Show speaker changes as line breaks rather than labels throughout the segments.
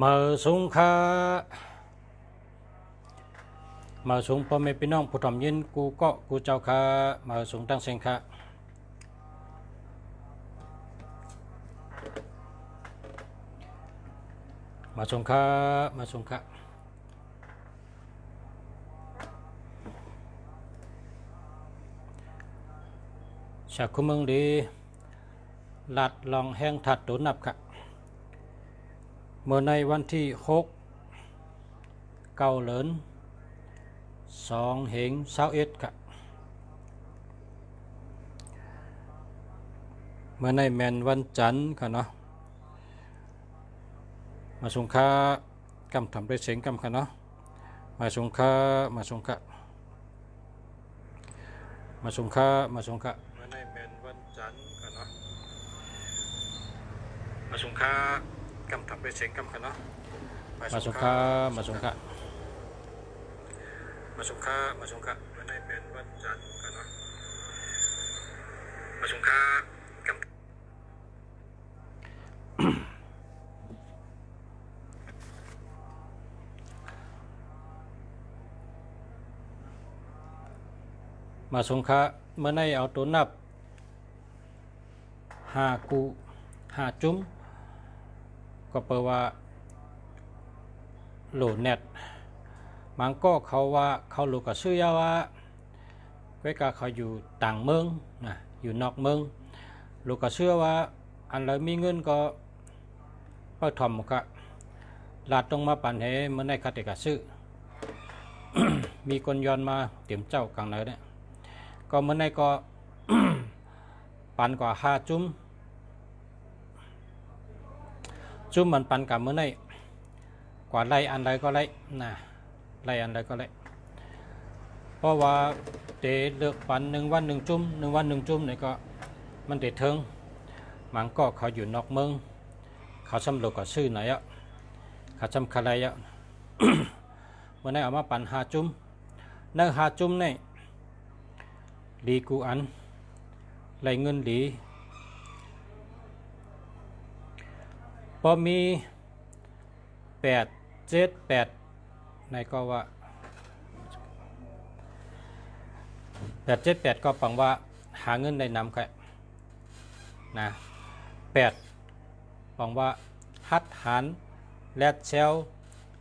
มาสูงค่ามาสูงพ่อแม่พี่น้องผู้ทำยินกูก็กูเจ้าค่ามาสูงตั้งเสียงค่ามาสูงค่ามาสูงค่าชาคุมึงดีลาดลองแห้งถัดตุนับค่ะเมื่อในวันที่6 เก้าเหลิน2 เหง21ค่ะเมื่อในแมนวันจันทร์ค่ะเนาะมาสงค่ากำทำด้วยเสียงกำค่ะเนาะมาสงค่ามาสงค่ามาสงค่ามาสงค่าเมื่อในแมนวันจันทร์ค่ะเนาะมาสงค่ากำทำด้วยเสียงกำค่ะเนาะมาสงค่ามาสงค่ามาสงค่ามาสงค่าเมื่อในแมนวันจันทร์ค่ะเนาะมาสงค่ากำมาสงค่าเมื่อในเอาตัวนับ5 กู5 จุ้มก็แปลว่าโหลเน็ตมันก็เขาว่าเขาลูกกับชื่อยาว่าไว้กาเขาอยู่ต่างเมืองนะอยู่นอกเมืองลูกกับเชื่อว่าอันเลยมีเงินก็ไปทำก็ลาดตรงมาปั่นให้เมื่อในคาเตกซื้อ มีคนย้อนมาเตรียมเจ้ากลางไหนเนี่ยก็เมื่อในก็ ปั่นกว่า5 จุ้มมันปั่นกับเมื่อในกว่าไล่อันใดก็ไล่นะไล่อันใดก็ไล่เพราะว่าเตะเลือกปั่น1 วัน 1 จุ้ม1 วัน 1 จุ้มเนี่ยก็มันเตะเทิงมันก็เขาอยู่นอกเมืองเขาสำรวจก็ซื้อไหนอ่ะเขาจำคาไรอ่ะ เมื่อในเอามาปั่น5 จุ้มใน5 จุ้มนี่ดีกูอันไล่เงินดีพอมี8 7 8ในก็ว่า8 7 8ก็ปังว่าหาเงินได้นำกันนะ8ปังว่าฮัดหารแลดเชล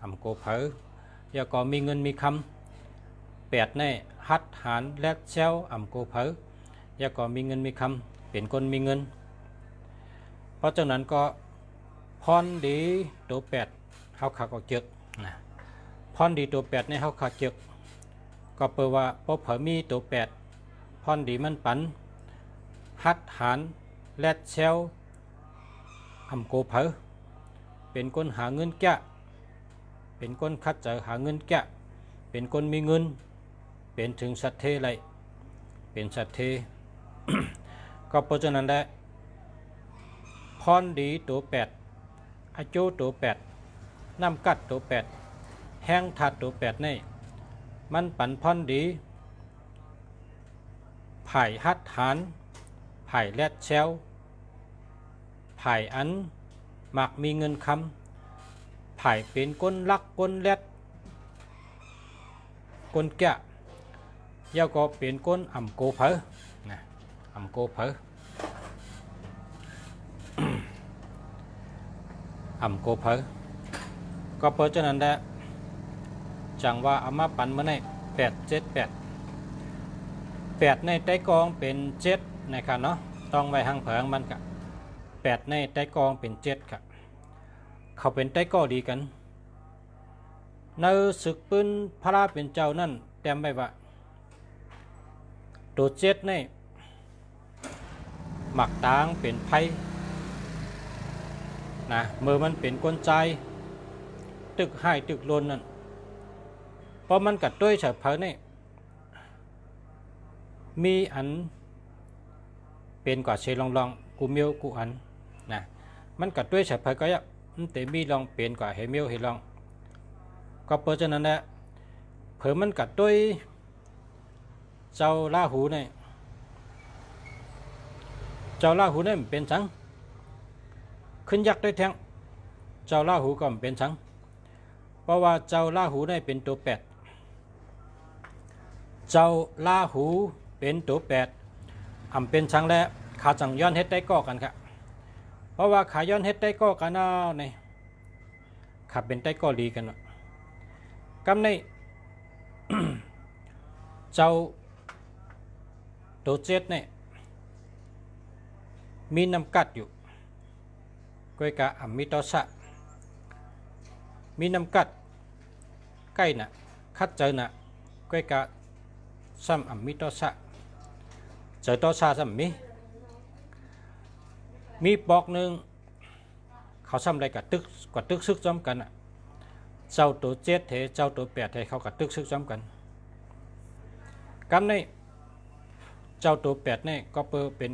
อำโกเผอแล้วก็มีเงินมีคำ8ในฮัดหารแลดเชลอำโกเผอแล้วก็มีเงินมีคำเป็นคนมีเงินเพราะฉะนั้นก็พรดีตัว8เขาขาก็เจกนะพรดีตัว8ในเขาขาเจกก็แปลว่าพอเผอมีตัว8พรดีมันปันฮัดหารแลดเชลอำโกเผอเป็นคนหาเงินแก่เป็นคนคัดเจอหาเงินแก่เป็นคนมีเงินเป็นถึงสัตเทไรเป็นสัตเท ก็เพราะฉะนั้นได้พรดีตัว8อาจูตัว8น้ำกัดตัว8แห้งถัดตัว8นี่มันปันพรดีไผ่ฮัดหารไผ่แลดเชลไผ่อันมักมีเงินคำไผ่เป็นก้นลักก้นแลดก้นแก่ยาก็เป็นก้นอ่ำโกเผอนะอ่ำโกเผอ อ่ำโกเผอก็เพราะฉะนั้นได้จังว่าเอามาปั่นมาใน8 7 8ในใต้กองเป็น7นะครับเนาะต้องไว้ห่างเผิงมันกะ8ในใต้กองเป็น7ครับเขาเป็นใต้กอดีกันในศึกปืนพระราเป็นเจ้านั่นแต้มไว้ว่าตัว7นี่หมักตางเป็นไพ่นะเมื่อมันเป็นกลใจตึกให้ตึกลนนั่นเพราะมันกัดด้วยเฉพาะนี่มีอันเป็นกว่าเชลองกูเมียวกูอันนะมันกัดด้วยเฉพาะก็ยังมันแต่มีลองเป็นกว่าเฮเมียวเฮลองก็เพราะฉะนั้นแหละเผื่อมันกัดด้วยเจ้าลาหูนี่เจ้าลาหูนี่เป็นสังขึ้นยักษ์ด้วยแทง เจ้าลาหูก็เป็นชังเพราะว่าเจ้าลาหูได้เป็นตัวแปดเจ้าลาหูเป็นตัวแปดเป็นชังและขาจังย้อนเฮ็ดได้ก็กันครับเพราะว่าขาย้อนเฮ็ดได้ก็กันเอาเนี่ยขับเป็นได้ก็ดีกันวะกำใน เจ้าตัวเจ็ดเนี่ยมีน้ำกัดอยู่ก้อยกะมีตอสะมีน้ำกัดใกล้น่ะคัดเจอน่ะก้อยกะซ้ำมีตอสะเจอตอสะซ้ำมีปอกหนึ่งเขาซ้ำอะไรกับตึกซึกซ้ำกันอ่ะเจ้าตัวเจ็ดเทเจ้าตัวแปดเทเขากับตึกซึกซ้ำกันกำในเจ้าตัวแปดเนี่ยก็เป็น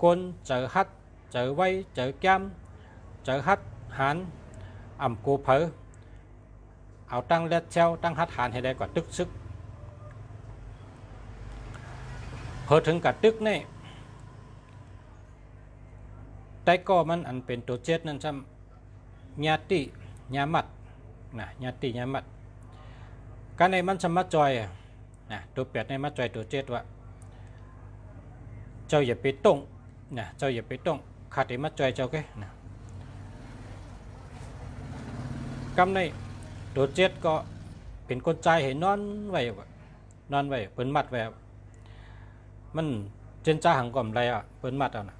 ก้นเจอฮัดเจอไว้เจอแก้มเจอฮัดหันกูเผอเอาตั้งเล็ดเชลตั้งฮัดหันให้ได้ก่อนตึกซึกพอถึงกับตึกเนี่ยแต่ก็มันอันเป็นตัวเจ็ดนั่นซ้ำญาติญามัดนะญาติญามัดการในมันสมัดจอยนะตัวแปดในมัดจอยตัวเจ็ดว่าเจ้าอย่าไปต้งนะเจ้าอย่าไปต้งขาดไอ้มัดจอยเจ้าแกนะกำในตัวเจ็ดก็เป็นคนใจเห็นนอนไว้นอนไว้เปิ้นมัดไว้มันเจนจ้าหังก่อมไรอ่ะเปิ้นมัดเอานะ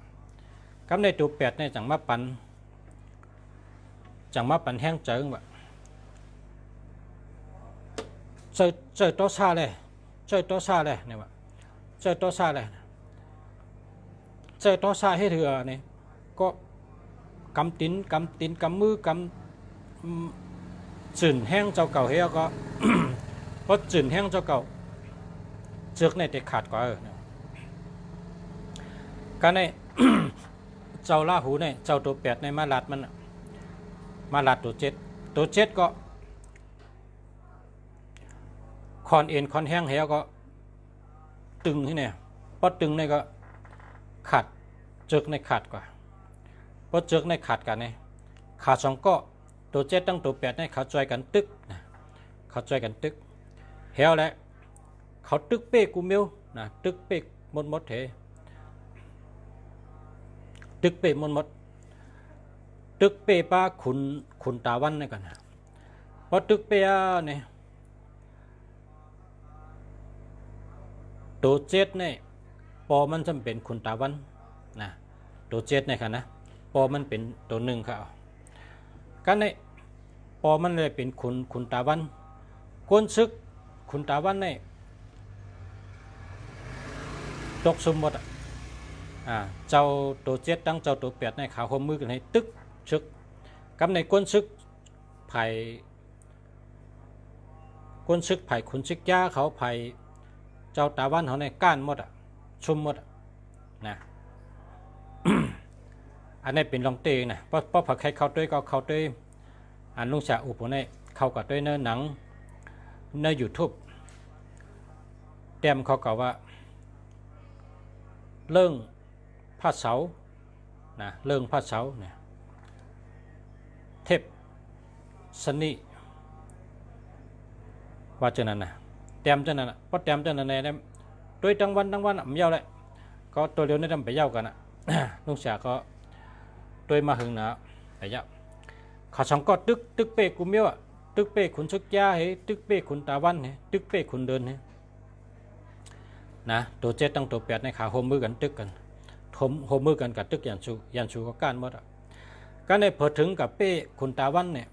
กำในตัวแปดในจังมาปันแห้งเจิงว่ะเจอตัวซาเลยเนี่ยว่ะเจอตัวซาเลยเจอตัวซาให้เถื่อเนี่ยก็กำตินกำมือกำจืนแห้งเจ้าเก่าเฮียก็ เพราะจืนแห้งเจ้าเก่าเจือกในเด็กขาดกว่าการใน เจ้าลาหูเนี่ยเจ้าตัวแปดในมาลัดมันมาลัดตัวเจ็ดก็คอนเอ็นคอนแห้งเฮียก็ตึงที่เนี่ยพอตึงเนี่ยก็ขาดเจือกในขาดกว่าพอเจือกในขาดกันเนี่ยขาดสองก็ตัวเจ็ดตั้งตัวแปดเนี่ยเขาจอยกันตึกนะเขาจอยกันตึกเฮียแล้วเขาตึกเป้กูมิวนะตึกเป้หมดเถตึกเป้หมดตึกเป้ป้าขุนตาวันนี่กันนะเพราะตึกเป้เนี่ยตัวเจ็ดเนี่ยปอมันจำเป็นขุนตาวันนะตัวเจ็ดเนี่ยค่ะนะปอมันเป็นตัวหนึ่งค่ะกันเนี่ยปอมันเลยเป็นขุนตาวันก้นซึกขุนตาวันเนี่ยตกสมหมดเจ้าตัวเจ็ดตั้งเจ้าตัวแปดในขาหัวมือกันให้ตึกชึกกำในก้นซึกไผ่ก้นซึกไผ่ขุนซึกยาเขาไผ่เจ้าตาวันเขาในก้านหมดชุมหมดนะ อันนี้เป็นลองเตยนะเพราะผักใครเข้าด้วยก็เข้าด้วยอันลุงชาอุปเนี่ยเข้ากับด้วยเนื้อหนังเนื้อยูทูบเต็มเขากล่าวว่าเรื่องผ้าเสานะเรื่องผ้าเสาเนี่ยเทพสนิว่าเจนั้นนะเต็มเจนั้นนะเพราะเต็มเจนั้นเนี่ยด้วยทั้งวันเย้าเลยก็ตัวเดียวนี่ทำไปเย้ากันนะลุงชาก็ด้วยมาหึงนะไปเย้าขาสองก็ตึกเป้กุมเมียวตึกเป้ขุนชึกยาเฮตึกเป้ขุนตาวันเฮตึกเป้ขุนเดินเฮนะตัวเจ็ดตั้งตัวแปดในขาโฮมมือกันตึกกันโฮมมือกันกับตึกยันชูก็ก้านหมดก็ในพอถึงกับเป้ขุนตาวันเนี่ย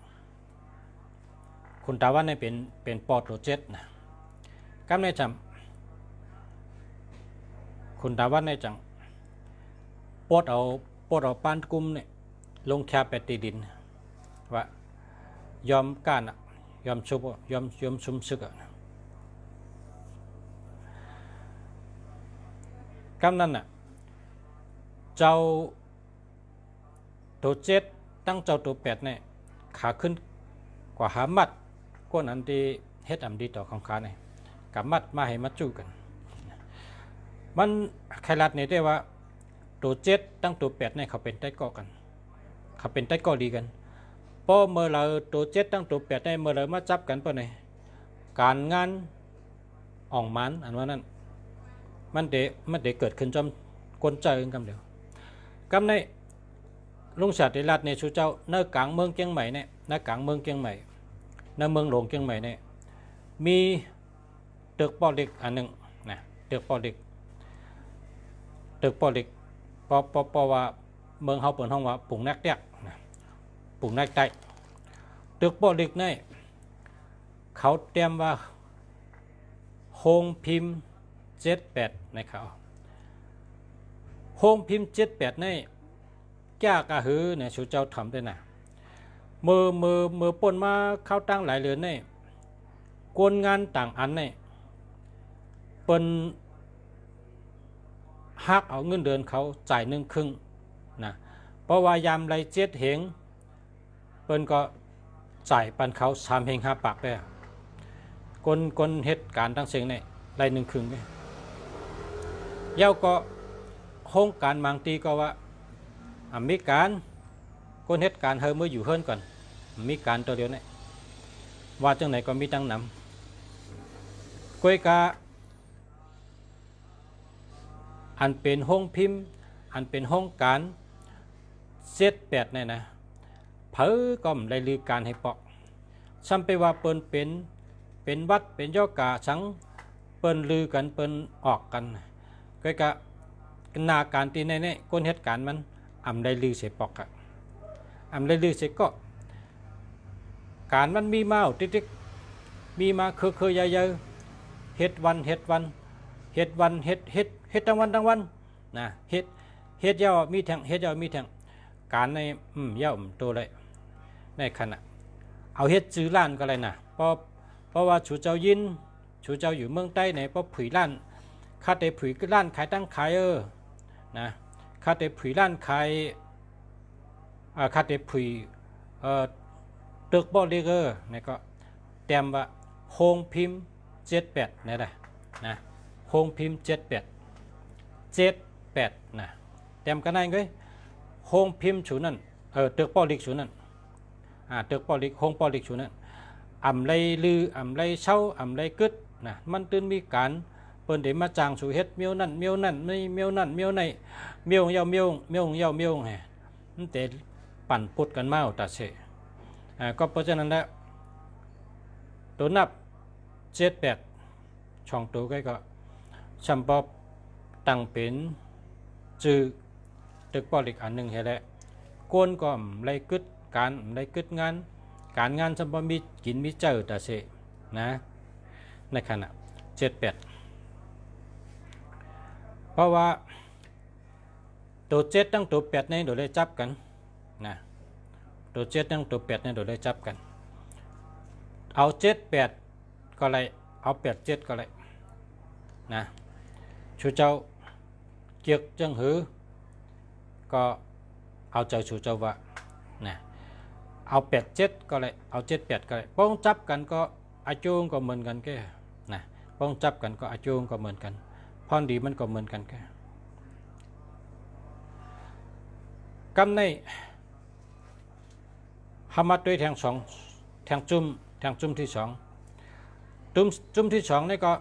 ขุนตาวันเนี่ยเป็นปอดตัวเจ็ดนะก็ในจำขุนตาวันในจังปอดเอาปานกุมเนี่ยลงแคบไปตีดินว่ายอมก้านยอมชุบยอมชุมซึกกำนั้นน่ะเจ้าตัวเจ็ดตั้งเจ้าตัวแปดเนี่ยขาขึ้นกว่าหามัดก้นอันที่เฮ็ดดีต่อของขาเนี่ยกับมัดมาให้มัดจู้กันมันใครรัดเนี่ยได้ว่าตัวเจ็ดตั้งตัวแปดเนี่ยเขาเป็นได้ก่อกัน เขาเป็นใต้ก็ดีกันพอเมื่อเราตัวเจ็ดตั้งตัวแปดได้เมื่อเรามาจับกันปะเนี่ยการงานอ่องมันอันว่านั้นมันเดเกิดขึ้นจอมกลใจกันกำเดียวกำในลุงศาสตร์รัฐในชูเจ้าในกลางเมืองเชียงใหม่เนี่ยในกลางเมืองเชียงใหม่ในเมืองหลวงเชียงใหม่เนี่ยมีตึกปอเล็กอันหนึ่งนะตึกปอเล็กปอว่าเมืองเขาเปิดห้องว่าปุ่งนักเด็กนะปุ่งนักใจตึกปอเล็กนี่เขาเตรียมว่าโฮงพิมพ์78ในเขาโฮงพิมพ์78นี่แก้กระหือเนี่ยชูเจ้าทำได้นะมือปนมาเข้าตั้งหลายเรือนนี่กวนงานต่างอันนี่เปิ้นหักเอาเงินเดือนเขาจ่าย1/2นะเพราะว่ายามไรเจ็ดเหงเปิ้นก็จ่ายปันเขา3 เหง 5 ปากได้กนเหตุการณ์ตั้งเสียงนี่ไร1/2ไงเย้าก็โครงการบางตีก็ว่ามีการคนเหตุการณ์เฮอเมื่ออยู่เฮิรนก่อนมีการตัวเดียวนี่ว่าจังไหนก็มีตั้งนำกวยกาอันเป็นห้องพิมพ์อันเป็นห้องการ78เนี่ยนะเผอก็ได้ลือการให้ปอกซ้ำไปว่าเปิ้นเป็นวัดเป็นย่อกาสังเปิ้นลือกันเปิ้นออกกันกวยกานาการตีในนี่คนเหตุการณ์มันได้ลือเสียปอกอะได้ลือเสียก็การมันมีมาติ๊กมีมาเคยเยอะเฮ็ดวันเฮ็ดทั้งวันนะเฮ็ดยาวมีแทงเฮ็ดยาวมีแทงการในยาวตัวเลยในขณะเอาเฮ็ดซื้อร้านก็เลยนะเพราะว่าชูเจ้ายินชูเจ้าอยู่เมืองใต้เนี่ยเพราะผุยร้านคาเตผุยก็ร้านขายตั้งขายนะคาเตผุยร้านขายคาเตผุยตึกบอลเลเกอร์เนี่ยก็เต็มว่าโฮงพิมพ์78นี่แหละนะโฮงพิมพ์78นะเต็มกันได้ไงโฮงพิมพ์ชูนั่นตึกปอลิกชูนั่นตึกปอลิกโฮงปอลิกชูนั่นไรลือไรเช่าไรกึดนะมันตื่นมีการเปิ้นเดี๋ยวมาจางสู่เฮ็ดเมียวนั่นไม่เมียวนั่นเมียวในเมียวยาวเมียวไงมันแต่ปั่นปุดกันมาตัดเสก็เพราะฉะนั้นแล้วตัวนับ78ช่องตัวก็ชัมปอบตั้งเป็นจื่อตึกปอลิกอันหนึ่งเห็นแล้วก้นก็ไรกึดการไรกึดงานชัมปอมีกินมีเจอตัดเสนะในขณะ78เพราะว่าตัว7ตั้งตัว8ในโดยได้จับกันนะตัว7ตั้งตัว8ในโดยได้จับกันเอา78ก็เลยเอา87ก็เลยนะชูเจ้าเกียกจังหือก็เอาใจชูเจ้าว่านะเอา87ก็เลยเอา78ก็เลยป้องจับกันก็อาจูงก็เหมือนกันแค่นะป้องจับกันก็อาจูงก็เหมือนกันพรดีมันก็เหมือนกันแค่กำในหามาด้วยแทงจุ่มที่2จุ่มที่2นี่ก็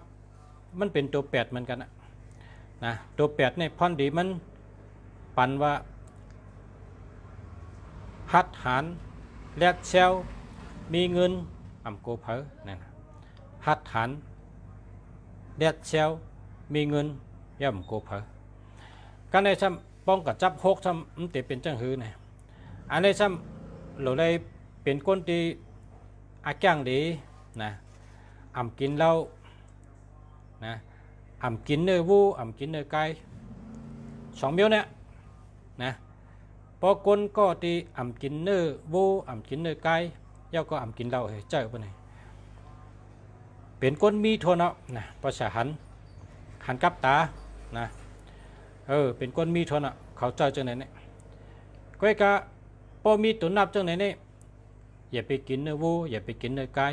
มันเป็นตัว8เหมือนกันนะตัว8ในพรดีมันปันว่าหัดหารแลกเซลมีเงินโกเพอนั่นหัดหารแลกเซลมีเงินโกเพอการในซ้ำป้องกับจับ6ซ้ำมันติเป็นจังหือเนี่ยอันในซ้ำเราเลยเป็นคนที่อาแก้งดีนะกินเหล้านะกินเนื้อวูกินเนื้อไก่2 เมียวเนี่ยนะพอคนก็ที่กินเนื้อวูกินเนื้อไก่ย่าก็กินเหล้าเฮ้ยเจ้าปะเนี่ยเป็นคนมีโทนเนาะนะภาษาหันกับตานะเป็นคนมีโทนเนาะเขาเจ้าจังไหนเนี่ยก็ไอ้กะพอมีตัวนับจังไหนเนี่ยอย่าไปกินเนื้อวูอย่าไปกินเนื้อไก่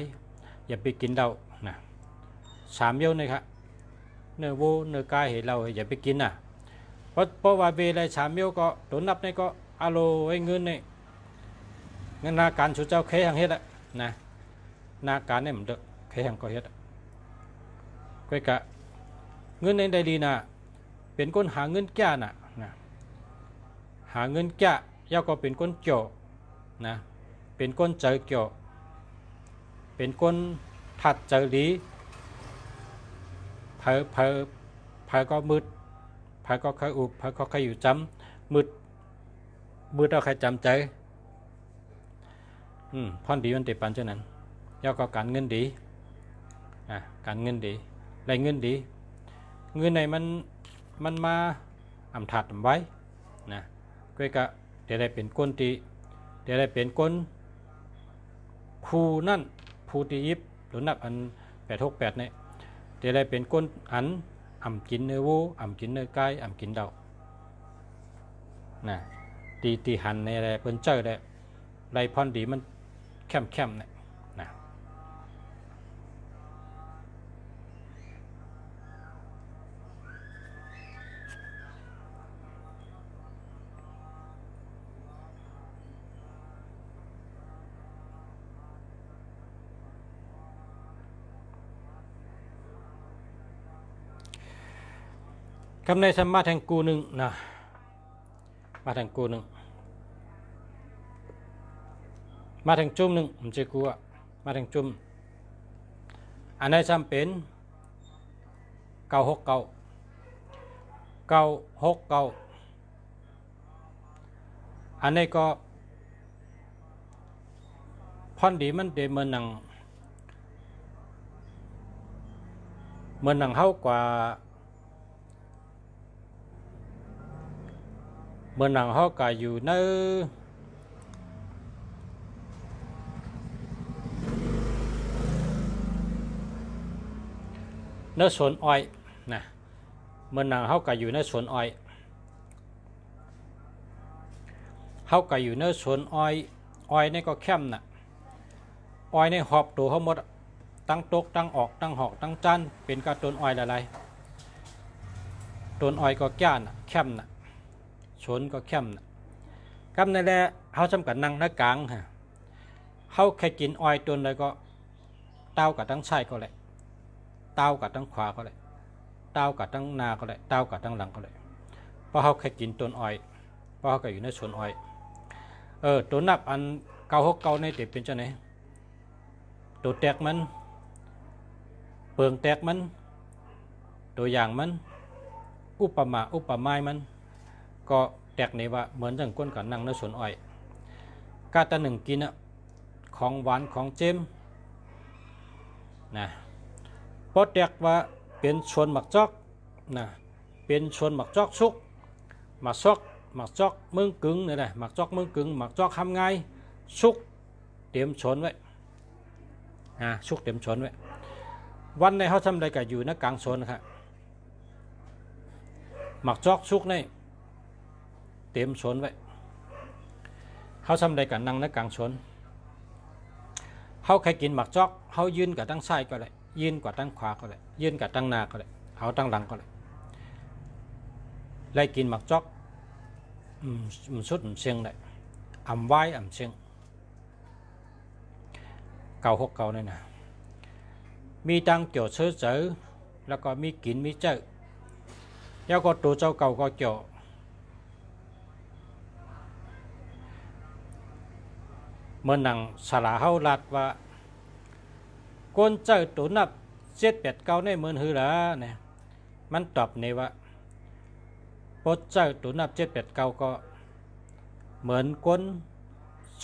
อย่าไปกินเหล้านะ3 เมียวเลยครับเนื้อวูเนื้อไก่เห็นเหล้าอย่าไปกินเพราะว่าเวลา3 เมียวก็ตัวนับเนี่ยก็อโลไอ้เงินเนี่ย งั้นนาการชุดเจ้าเคหังเฮ็ดอะนะนาการเนี่ยมันเด้อเคหังก็เฮ็ดก็กะเงินในใดดีน่ะเป็นคนหาเงินแก่น่ะนะหาเงินแก่ย่าก็เป็นคนเกี่ยวนะเป็นคนเจอเกี่ยวเป็นคนถัดเจอดีเผอก็มืดเผอก็เคยอุบเผอก็เคยอยู่จำมืดเอาใครจำใจพรดีมันติปันเช่นนั้นย่าก็การเงินดีการเงินดีได้เงินดีเงินในมันมาอำถัดไว้นะก็จะได้เป็นก้นตีได้เป็นก้นผู้นั่นผู้ที่ยิบหรือนับอัน868เนี่ยได้เป็นก้นอันกินเนื้อวัวกินเนื้อไก่กินเดานะตีหันในอะไรเพิ่นเจอได้ไรพรดีมันแคมเนี่ยนะคำในสมมาแทงกูหนึ่งนะมาแทงกูหนึ่งมาแทงจุ่มหนึ่งผมจะกูอะมาแทงจุ่มอันไหนจำเป็น969อันนี้ก็พอนดีมันเดเหมือนหนังเฮากว่าเมื่อหนังเขาก็อยู่ในสวนอ้อยนะเมื่อหนังเขาก็อยู่ในสวนอ้อยเขาก็อยู่ในสวนอ้อยนี่ก็เข้มน่ะอ้อยนี่หอบตัวเขาหมดตั้งตกตั้งออกตั้งหอกตั้งจันเป็นกระต้นอ้อยอะไรต้นอ้อยก็แก่น่ะเข้มน่ะชนก็เข้มนะกำนั่นแหละเขาจำกัดนั่งหน้ากลางฮะเขาแค่กินอ้อยตัวใดก็เต้ากับตั้งซ้ายก็เลยเต้ากับตั้งขวาก็เลยเต้ากับตั้งหน้าก็เลยเต้ากับตั้งหลังก็เลยเพราะเขาแค่กินต้นอ้อยเพราะเขาก็อยู่ในสวนอ้อยตัวนับอัน969ในเด็กเป็นเจ้าไหนตัวแตกมันเปลืองแตกมันตัวอย่างมันอุปมามันก็แตกในว่าเหมือนอย่างก้นกับนั่งในสวนอ้อยกาตาหนึ่งกินของหวานของเจมนะพอแตกว่าเป็นชวนหมักจอกนะเป็นชวนหมักจอกซุกหมักจอกมึงกึ่งนี่แหละหมักจอกมึงกึ่งหมักจอกทำไงซุกเตรียมชนไว้ซุกเตรียมชนไว้วันในเขาทำอะไรกันอยู่ในกลางชนครับหมักจอกซุกในเตรียมชนไว้เขาทำใดกันนั่งในกลางชนเขาใครกินหมักจอกเขายืนกับตั้งซ้ายก็เลยยืนกับตั้งขวาก็เลยยืนกับตั้งหน้าก็เลยเขาตั้งหลังก็เลยไล่กินหมักจอกสุดเชียงเลยไว้เชียง969นี่นะมีตังเกี่ยวเชื้อเจอแล้วก็มีกินมีเจอแล้วก็ตัวเจ้าเก่าก็เกี่ยวเมื่อนังสลาเฮาลัดว่าก้นเจ้าตัวนับ789ในเมือนหือละเนี่ยมันตอบในว่าปดเจ้าตัวนับ789ก็เหมือนก้น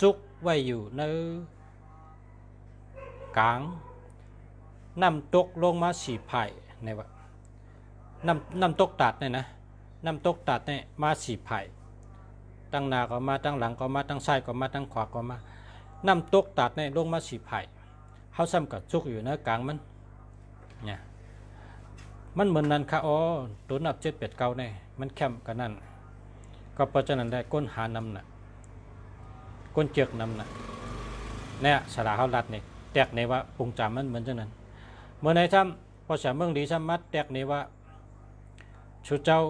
ซุกไว้อยู่ในกลางน้ำตกลงมาสีไผ่ในว่าน้ำตกตัดเนี่ยนะน้ำตกตัดเนี่ยมาสีไผ่ตั้งหน้าก็มาตั้งหลังก็มาตั้งซ้ายก็มาตั้งขวาก็มาน้ำตกตัดเนี่ยลงมาสีไผ่เขาซ้ำกับซุกอยู่ในกลางมันเนี่ยมันเหมือนนั้นค่ะอ๋อตัวนับ789เนี่ยมันแคมกันนั่นก็เพราะฉะนั้นได้ก้นหานำน่ะก้นเจือกนำน่ะเนี่ยสลาเขาลัดเนี่ยแตกในว่าปรุงจำมันเหมือนจังนั้นเมื่อในซ้ำพอเสียเมืองดีซ้ำมัดแตกในว่าชุดเจ้า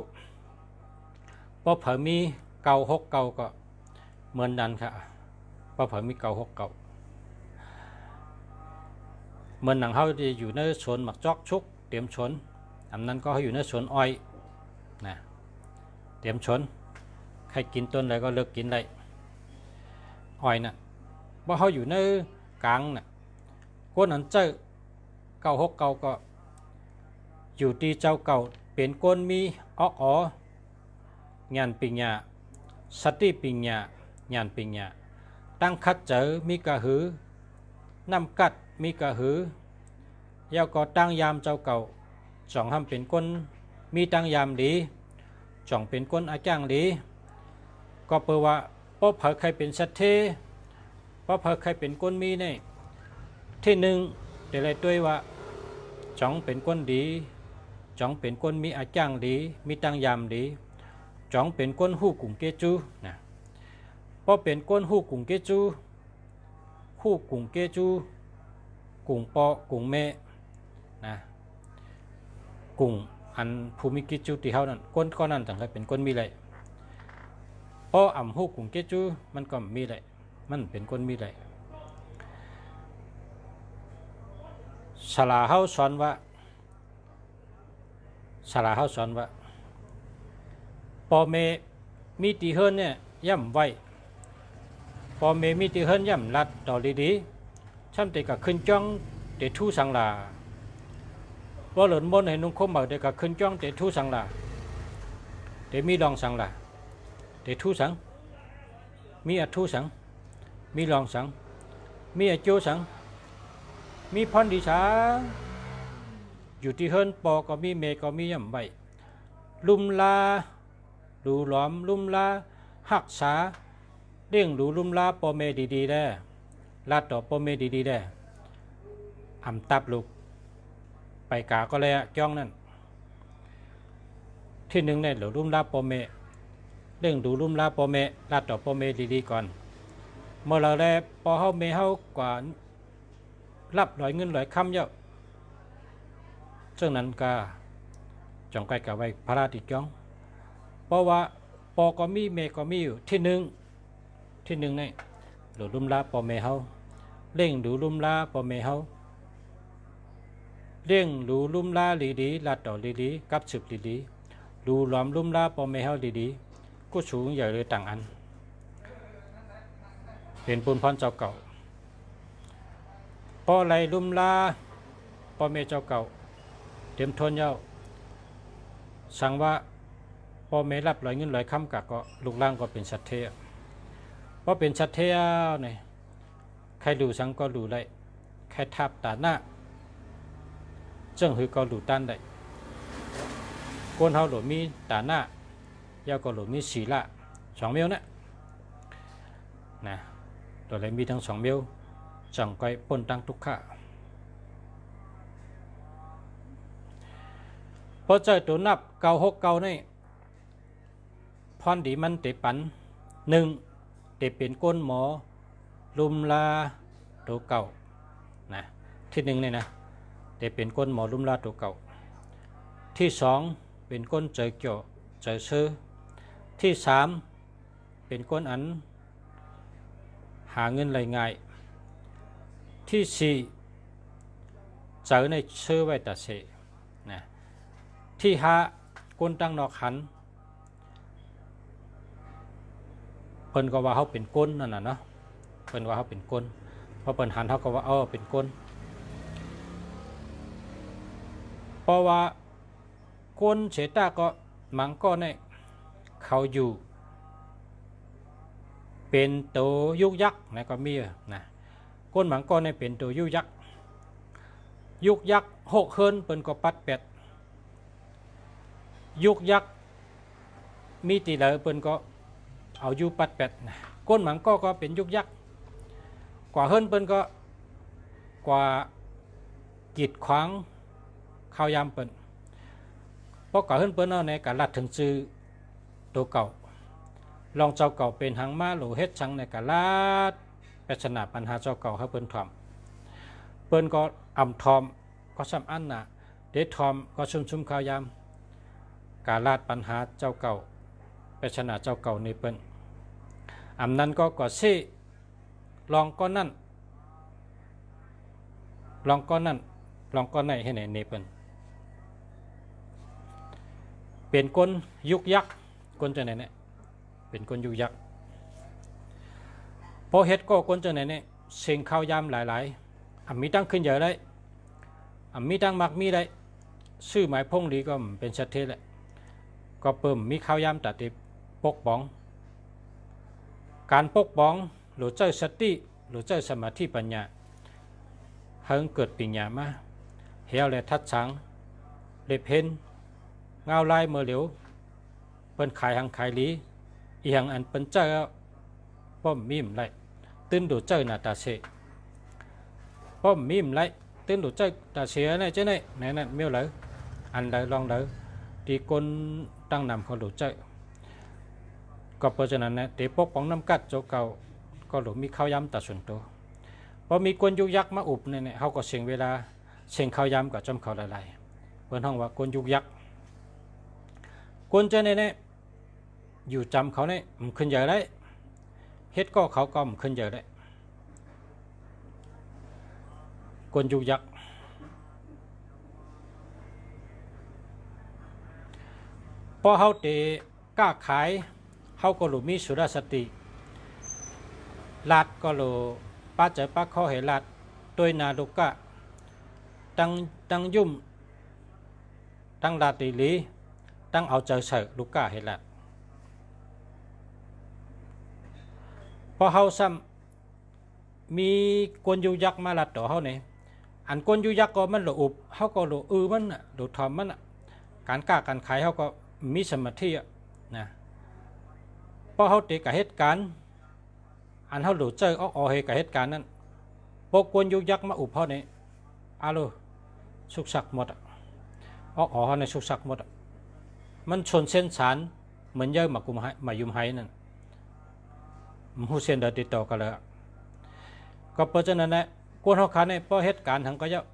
พอเผอมี969ก็เหมือนนั้นค่ะ เพราะเผยมีเก่าหกเก่าเหมือนหนังเขาจะอยู่ในสวนหมักจอกชุกเตรียมชนอันนั้นก็เขาอยู่ในสวนอ้อยนะเตรียมชนใครกินต้นอะไรก็เลิกกินได้อ้อยน่ะเพราะเขาอยู่ในกลางน่ะก้นอันเจ้าเก่าหกเก่าก็อยู่ที่เจ้าเก่าเป็นก้นมีอ้องานปิญญาสติปิญญางานปิญญาตั้งคัดเจอมีกระหือน้ำกัดมีกระหือยาวก็ตั้งยามเจ้าเก่าจ่องทำเป็นก้นมีตั้งยามดีจ่องเป็นก้นอาจ้างดีก็เปว่าป้อเผยใครเป็นสัตเทป้อเผยใครเป็นก้นมีเนี่ยที่หนึ่งเดี๋ยวเลยด้วยว่าจ่องเป็นก้นดีจ่องเป็นก้นมีอาจ้างดีมีตั้งยามดีจ่องเป็นก้นหู้กุ่งเกจูนะป้อเป็นก้นหู้กุ่งเกจูหู้กุ่งเกจูกุ่งปอกุ่งเมนะกุ่งอันภูมิกิจูที่เขานั่นก้นก็นั่นต่างกันเป็นก้นมีเลยพออ่ำหูกุ่งเกจูมันก็มีเลยมันเป็นก้นมีเลยสลาเขาสอนว่าปอเมมีตีเฮิรนเนี่ยย่ำไว้ปอเมมีตีเฮิรนย่ำลัดต่อดีๆช่ำแต่กับขึ้นจ้องเตะทู่สังลาว่าหล่นบนให้นุ่งคมเหมาเตะกับขึ้นจ้องเตะทู่สังลาเตะมีลองสังลาเตะทู่สังมีอัดทู่สังมีลองสังมีอัดโจสังมีพรดีสังอยู่ที่เฮิรนปอก็มีเมก็มีย่ำไว้ลุมลาดูหลอมลุมลาหักษาเลี้ยงดูลุมลาปอเมดีๆได้ลาต่อปอเมดีๆได้อำตับลูกไปกาก็เลยจ้องนั่นที่หนึ่งเนี่ยหรือลุมลาปอเมเลี้ยงดูลุมลาปอเมลาต่อปอเมดีๆก่อนเมื่อเราได้ปอเฮาเมเฮากว่ารับหลอยเงินหลอยคำเยอะซึ่งนั้นก็จงใกล้กับไว้พระราติจ้องเพราะว่าปอก็มีเมก็มีอยู่ที่หนึ่งเนี่ยหรือลุมลาปอเมเฮาเล่งดูลุมลาปอเมเฮาเล่งดูลุมลาลีดีลาต่อลีดีกับสืบลีดีดูหลอมลุมลาปอเมเฮาลีดีก็สูงใหญ่เลยต่างอันเป็นปุนพรเจ้าเก่าปอไหลลุมลาปอเมเจ้าเก่าเตรียมทนเย้าสั่งว่าพอเมรับลอยเงินลอยคำกะก็ลูกล่างก็เป็นสัตเทียเพราะเป็นสัตเทียเนี่ยใครดูสังก็ดูได้ใครทับตาหน้าเจ้าหือก็ดูต้านได้ก้นเฮาหลุดมีตาหน้ายาวก็หลุดมีสีละสองเมลนะตัวเลยมีทั้งสองเมลจังก้อยปนตั้งทุกข้าพอเจอตัวนับเก่าหกเก่านี่พรดีมันเตปันหนึ่งเตเป็นก้นหมอลุมลาตัวเก่านะที่หนึ่งนี่นะเตเป็นก้นหมอลุมลาตัวเก่าที่สองเป็นก้นเจอเกี่ยวเจอซื้อที่สามเป็นก้นอันหาเงินไรง่ายที่สี่เจอในซื้อไว้แต่เสนะที่ห้าก้นตั้งนอกหันเพิ่นก็ว่าเขาเป็นก้นนั่นน่ะเนาะเพิ่นว่าเขาเป็นก้นเพราะเพิ่นหันเขาก็ว่าเป็นก้นเพราะว่าก้นเฉตาก็มังก็เนี่ยเขาอยู่เป็นตัวยุกยักษ์นะก็มีนะก้นมังก็เนี่ยเป็นตัวยุกยักษ์หกเฮิรนเพิ่นก็ปัดเป็ดยุกยักษ์มีตีเหลือเปิ้นก็เอาอยู่ปัดเป็ดนะก้นหมังก็เป็นยุกยักษ์กว่าเฮิรนเปิ้นก็กว่ากีดขวางข้าวยามเปิ้นเพราะกว่าเฮิรนเปิ้นเอาในการลัดถึงซื้อตัวเก่าลองเจ้าเก่าเป็นหางม้าหรือเฮ็ดชังในการลัดไปชนะปัญหาเจ้าเก่าให้เปิ้นทอมเปิ้นก็อ่ำทอมก็ซ้ำอันน่ะเดทอมก็ชุ่มข้าวยามการลาดปัญหาเจ้าเก่าไปชนะเจ้าเก่าในเปิ้นอำนั้นก็เซ ลองก้อนนั่นลองก้อนนั่นลองก้อนไหนให้ไหนเนเปิลเป็นก้นยุกยักก้นจะไหนเนี่ยเป็นก้นยุกยักพอเฮ็ดก็ก้นจะไหนเนี่ยเสียงข้าวยามหลายๆมีตั้งขึ้นเยอะเลยมีตั้งมักมีได้ชื่อหมายพงดีก็เป็นชัดเจนแหละก็เปิ่มมีข้าวยามตัดติปกป้องการปกป้องหรือเจ้าสติหรือเจ้าสมาธิปัญญาเฮิงเกิดปิญญามาเหี่ยวและทัดสังเล็บเห็นเงาลายเมื่อเหลียวเป็นขายหังขายลีอีหังอันเป็นเจ้าป้อมมีมไรตื่นดูเจ้าหน้าตาเสป้อมมีมไรตื่นดูเจ้าตาเสียในเจ้าในนั่นเมียวเลยอันใดลองเลยที่คนตั้งนำเขาดูเจ้าก็เพราะฉะนั้นนะที่ปกป้องน้ำกัดโจเก่าก็หลุมีข้าวย้ำตัดส่วนตัวพอมีกวนยุกยักมาอุบเนี่ยเขาก็เสียงเวลาเสียงข้าวย้ำกับจำเขาหลายๆเพื่อนห้องว่ากวนยุกยักกวนเจ้าเนี่ยอยู่จำเขาเนี่ยมันขึ้นใหญ่เลยเฮ็ดก็เขาก็มันขึ้นใหญ่เลยกวนยุกยักพอเขาเตะกล้าขายเขาก็หลุมีสุรสติลาดก็หลุป้าเจอป้าข้อเหลาดตัวนาดุกะตั้งยุ่มตั้งลาติลีตั้งเอาเจอเสกดุกะเหลาดพอเขาซ้ำมีกวนยุยักมาลัดต่อเขาเนี่ยอันกวนยุยักก็มันหลุอุบเขาก็หลุมันอ่ะหลุทอมมันอ่ะการกล้าการขายเขาก็มีสมาธินะเพราะเขาติดกับเหตุการณ์อันเขาหลุดเจอออกเหตุกับเหตุการณ์นั้นพวกกวนยุยักมาอุบเขาเนี่ยอาลูสุกสักหมดออกเขาในสุกสักหมดมันชนเส้นสารเหมือนเยอะมายุมไห้นั่นมันหูเส้นเดินติดต่อกันเลยก็เพราะฉะนั้นนะกวนเขาขาเนี่ยเพราะเหตุการณ์ทั้งก็เยอะ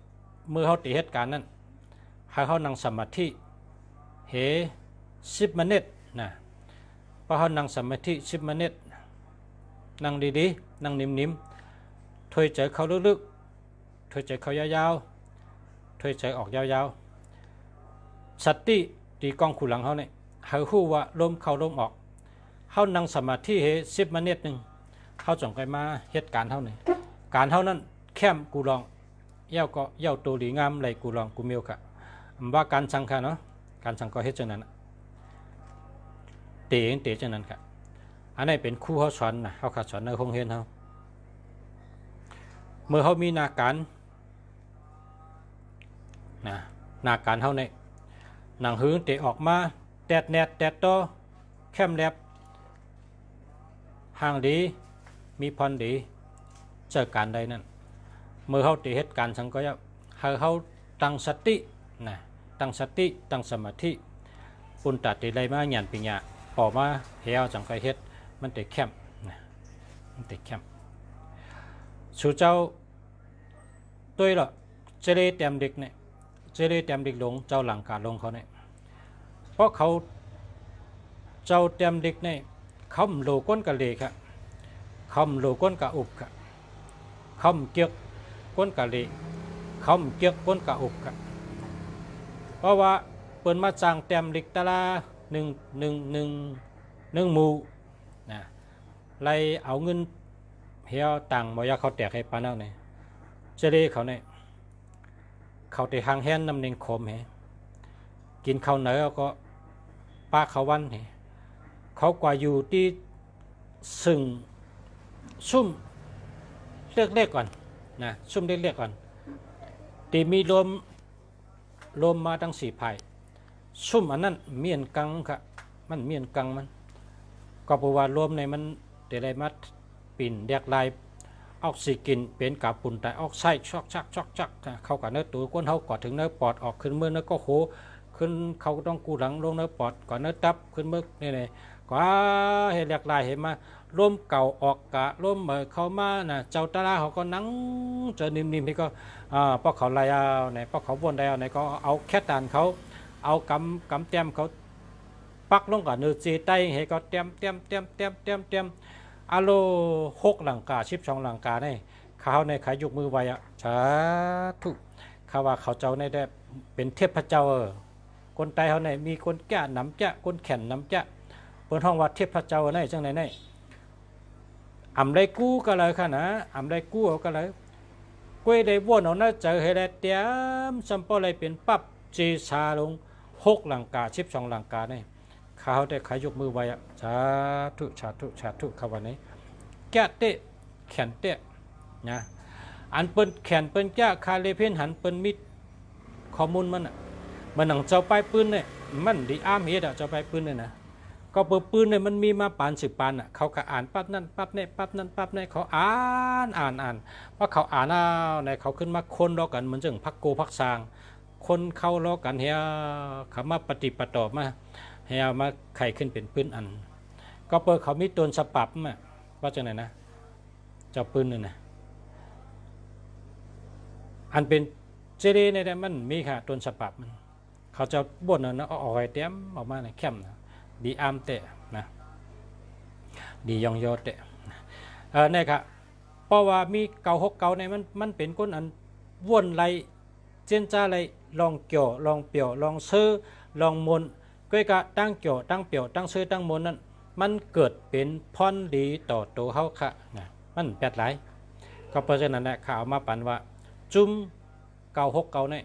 มือเขาติดเหตุการณ์นั้นให้เขานั่งสมาธิเฮ10 นาทีนะพอเขานั่งสมาธิ10 นาทีนั่งดีๆนั่งนิ่มๆถอยใจเขาลึกๆถอยใจเขายาวๆถอยใจออกยาวๆสติตีกองขู่หลังเขาเนี่ยเขาหู้ว่าลมเข้าลมออกเขานั่งสมาธิเฮ10 นาทีหนึ่งเขาจ่องไปมาเหตุการณ์เท่านี้การเท่านั้นแคมกูลองเย้าก็เย้าตัวหลีงามไหลกูลองกูเมียวกะว่าการสังค่ะเนาะการสังก็เหตุจังนั้นเตะจังนั้นค่ะอันนี้เป็นคู่เขาสอนนะเขาขัดสอนในห้องเรียนเขาเมื่อเขามีนาการนะนาการเขาเนี่ยหนังหื้อเตะออกมาแตดแนดแตดโตแคมแลบห่างดีมีพรดีเจอการใดนั่นเมื่อเขาเตะเหตุการณ์สังก็จะให้เขาตั้งสตินะตั้งสติตั้งสมาธิปุ่นตัดตีไรมาหยันปิญญาออกมาเหี่ยวจังไกเฮ็ดมันติดแคมนะมันติดแคมสู่เจ้าตัวละเจริญเต็มเด็กเนี่ยเจริญเต็มเด็กลงเจ้าหลังการลงเขาเนี่ยเพราะเขาเจ้าเต็มเด็กเนี่ยเขาโลก้นกะเลครับเขาโลก้นกะอุบครับเขาเกี่ยวก้นกะเลเขาเกี่ยวก้นกะอุบครับเพราะว่าเปิดมาจ้างเต็มเด็กตะลาหนึ่งหมู่นะไล่เอาเงินเหี่ยวต่างบ่อยากเขาแตกให้ปานเอาเนี่ยเจริญเขาเนี่ยเขาแต่หางแห้นน้ำเน่งขมเหกินข้าวเหนียวก็ปลาเขาวันเหเขากว่าอยู่ที่ซึ่งซุ่มเล็กๆก่อนนะซุ่มเล็กๆก่อนตีมีลมมาตั้ง4 ภายซุ่มอันนั้นเมียนกังค่ะมันเมียนกังมันก็เพราะว่าลมในมันแต่ได้มาปิ่นแดกลายออกซิเจนเป็นกับปุ่นแต่ออกไซด์ช็อกชักเข้ากับเนื้อตัวก้นเขากอดถึงเนื้อปอดออกขึ้นเมื่อเนื้อก็โหขึ้นเขาต้องกูหลังลงเนื้อปอดก่อนเนื้อตับขึ้นเมื่อนี่กว่าเห็นแหลกลายเห็นมาลมเก่าออกกะลมเหมือเขามาน่ะเจ้าตาลาเขาก็นั่งเจอนิ่มๆที่ก็พอเขาลายเอาไหนพอเขาวนได้เอาไหนก็เอาแค่ตานเขาเอากำเต็มเขาปักลงกับเนื้อจีไตให้ก็เต็ม อาโล6หลังกา12หลังกาเนี่ยเขาในขายยกมือไว้อะสาธุเขาว่าเขาเจ้าในได้เป็นเทพเจ้าคนไทยเขาในมีคนแก่น้ำแก่คนแข็นน้ำแก่เปิดห้องวัดเทพเจ้าในจังไหนในอำได้กู้ก็เลยค่ะนะอำได้กู้ก็เลยกุ้ยได้วนเอาหน้าเจอให้ได้เตี้ยมสัมปอะไรเป็นปั๊บจีชาลง6หลังกา12หลังกาเนี่ยเขาได้ขายยกมือไว้อะสาธุสาธุสาธุเขาวันนี้แก่เตะแขนเตะนะอันเปิ้นแขนเปิ้นแก่คาเลเพนหันเปิ้นมิดข้อมูลมันอ่ะมันหนังเจ้าไปปืนเนี่ยมันดีอ้ามเฮ็ดอ่ะเจ้าไปปืนเนี่ยนะก็เปิดปืนเนี่ยมันมีมาปาน10ปานอ่ะเขาก็อ่านปั๊บนั่นปั๊บเนี่ยปั๊บนั่นปั๊บเนี่ยเขาอ่านว่าเขาอ่านเอาในเขาขึ้นมาคนรอกันเหมือนจังพักโกพักซางคนเข้ารอกันเฮียเขามาปฏิปต่อมาเฮียมาไข่ขึ้นเป็นปืนอันก็เปิดเขามีตัวฉบับมาว่าจังไหนนะเจ้าปืนเนี่ยนะอันเป็นเจดีในแต่มันมีค่ะต้นฉบับมันเขาจะบ่นนะเอาออกไปเต็มออกมาในเข้มนะดีอามเตะนะดียองโยเตะนี่ครับเพราะว่ามีเก่า6เก่าในมันเป็นก้นอันวนไหลเจนจ้าไหลลองเกี่ยวลองเปี่ยวลองซื้อลองมนก็กะตั้งเกี่ยวตั้งเปี่ยวตั้งซื้อตั้งมนนั้นมันเกิดเป็นพรดีต่อตัวเขาค่ะนะมันแปดหลายก็เพราะฉะนั้นแหละข่าวมาปันว่าจุ่มเก่า6เก่าเนี่ย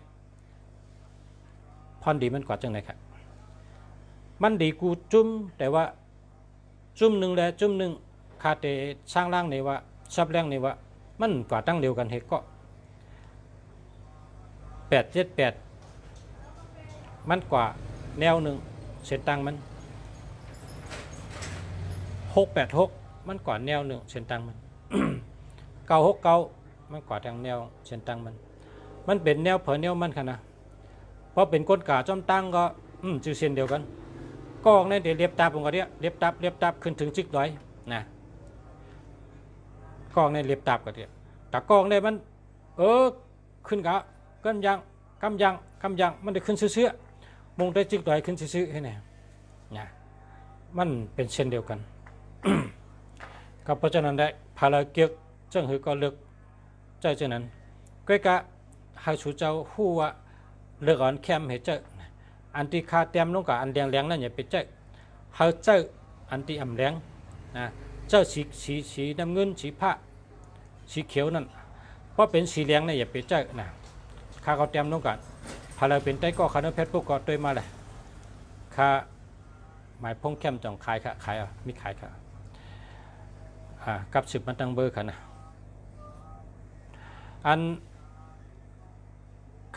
พรดีมันกว่าจังไหนครับมันดีกูจุ่มแต่ว่าจุ่มหนึ่งและจุ่มหนึ่งคาเตสร้างร่างในว่าชับแรงในว่ามันกว่าตั้งเร็วกันเหตุก็878มันกว่าแนวหนึ่งเส้นตั้งมัน686มันกว่าแนวหนึ่งเส้นตั้งมัน969มันกว่าทางแนวเส้นตั้งมันเป็นแนวเผยแนวมันค่ะนะเพราะเป็นก้นกาจ้อมตั้งก็จือเส้นเดียวกันกองเนี่ยเดี๋ยวเรียบตาผมก็เรียบเรียบตับขึ้นถึงจิกร้อยนะกองเนี่ยเรียบตับก็เรียบแต่กองเนี่ยมันขึ้นกะกำยังมันได้ขึ้นเสื้อมงได้จิกร้อยขึ้นซื้อให้แน่นะมันเป็นเช่นเดียวกัน ก็เพราะฉะนั้นได้ภารกิจจังหือก็เลือกใจเช่นนั้นก็กะให้ชูเจ้าหู้ว่าเลือกอ่อนแคมให้เจออันที่คาเต็มลงกับอันแดงนั่นอย่าไปเจอเฮาเจออันที่อ่ำแดงนะเจ้าสีน้ำเงินสีผ้าสีเขียวนั่นเพราะเป็นสีแดงนี่อย่าไปเจอนะคาเขาเต็มลงกันพาเราเป็นไต้ก็คาเนเพชรพวกก็ตัวมาเลยคาหมายพงเข้มจ่องขายค่ะขายมีขายค่ะกับ10มันตั้งเบอร์ค่ะนะอัน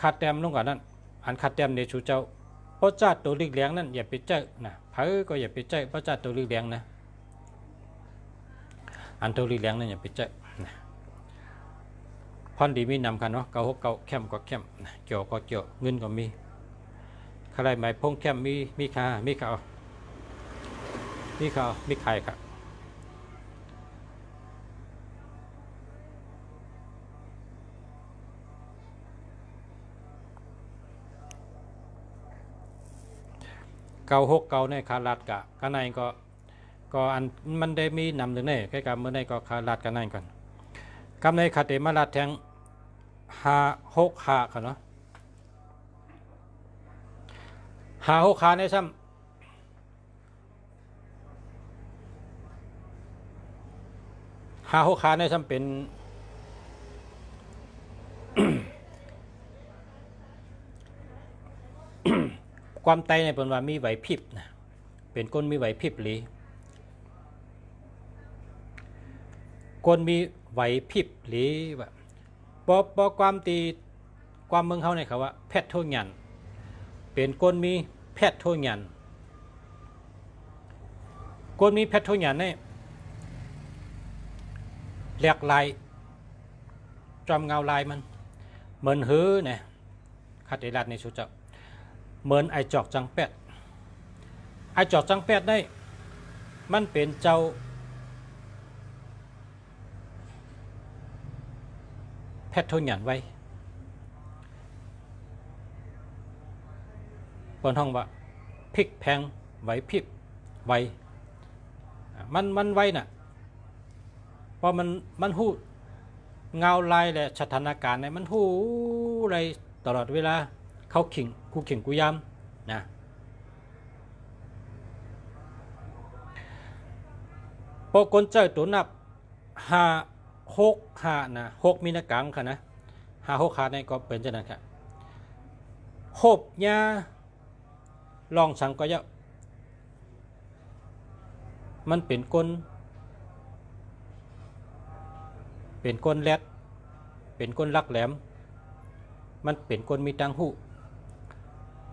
คาเต็มลงกันนั่นอันคาเต็มในชูเจ้าพระเจ้าตัวลิกเลี้ยงนั่นอย่าไปเจอนะเผอก็อย่าไปเจอพระเจ้าตัวลิกเลี้ยงนะอันตัวลิกเลี้ยงนั่นอย่าไปเจอนะพรดีมีนำกันเนาะเก่าเข้มก็เข้มเกี่ยวก็เกี่ยวเงินก็มีใครหมายพงเข้มมีค่ามีข่าวมีขายครับเก่า6เก่าในคาลัดกะกันในก็อันมันได้มีนำหนึ่งในใกล้กับเมื่อในก็คาลัดกันในก่อนกำในคาเตมาลัดแทง565กันเนาะ565ในซ้ำ565ในซ้ำเป็น ความไตในเป็นว่ามีไหวพริบนะเป็นก้นมีไหวพริบหรือก้นมีไหวพริบหรือแบบปอความตีความเมืองเขาในเขาว่าแพทย์โทยันเป็นก้นมีแพทย์โทยันก้นมีแพทย์โทยันเนี่ยแหลกลายจอมเงาลายมันเหมือนหื้อเนี่ยคัดเอรัดในสุเจ้าเหมือนไอจอกจังแปดไอจอกจังแปดได้มันเป็นเจ้าแพทย์โทยันไว้บนห้องว่าพลิกแพงไหวพริบไวมันไวน่ะ เพราะมันหู้เงาลายและสถานการณ์เนี่ยมันหู้อะไรตลอดเวลาเขาขิงกูขิงกูยำนะพอคนเจอตัวนับ5 6 5นะ6มีนากลางค่ะนะ5 6 5นี่ก็เป็นจังนั้นครับโหบยาลองสังก็เยอะมันเป็นก้นแรดเป็นก้นลักแหลมมันเป็นก้นมีตังหู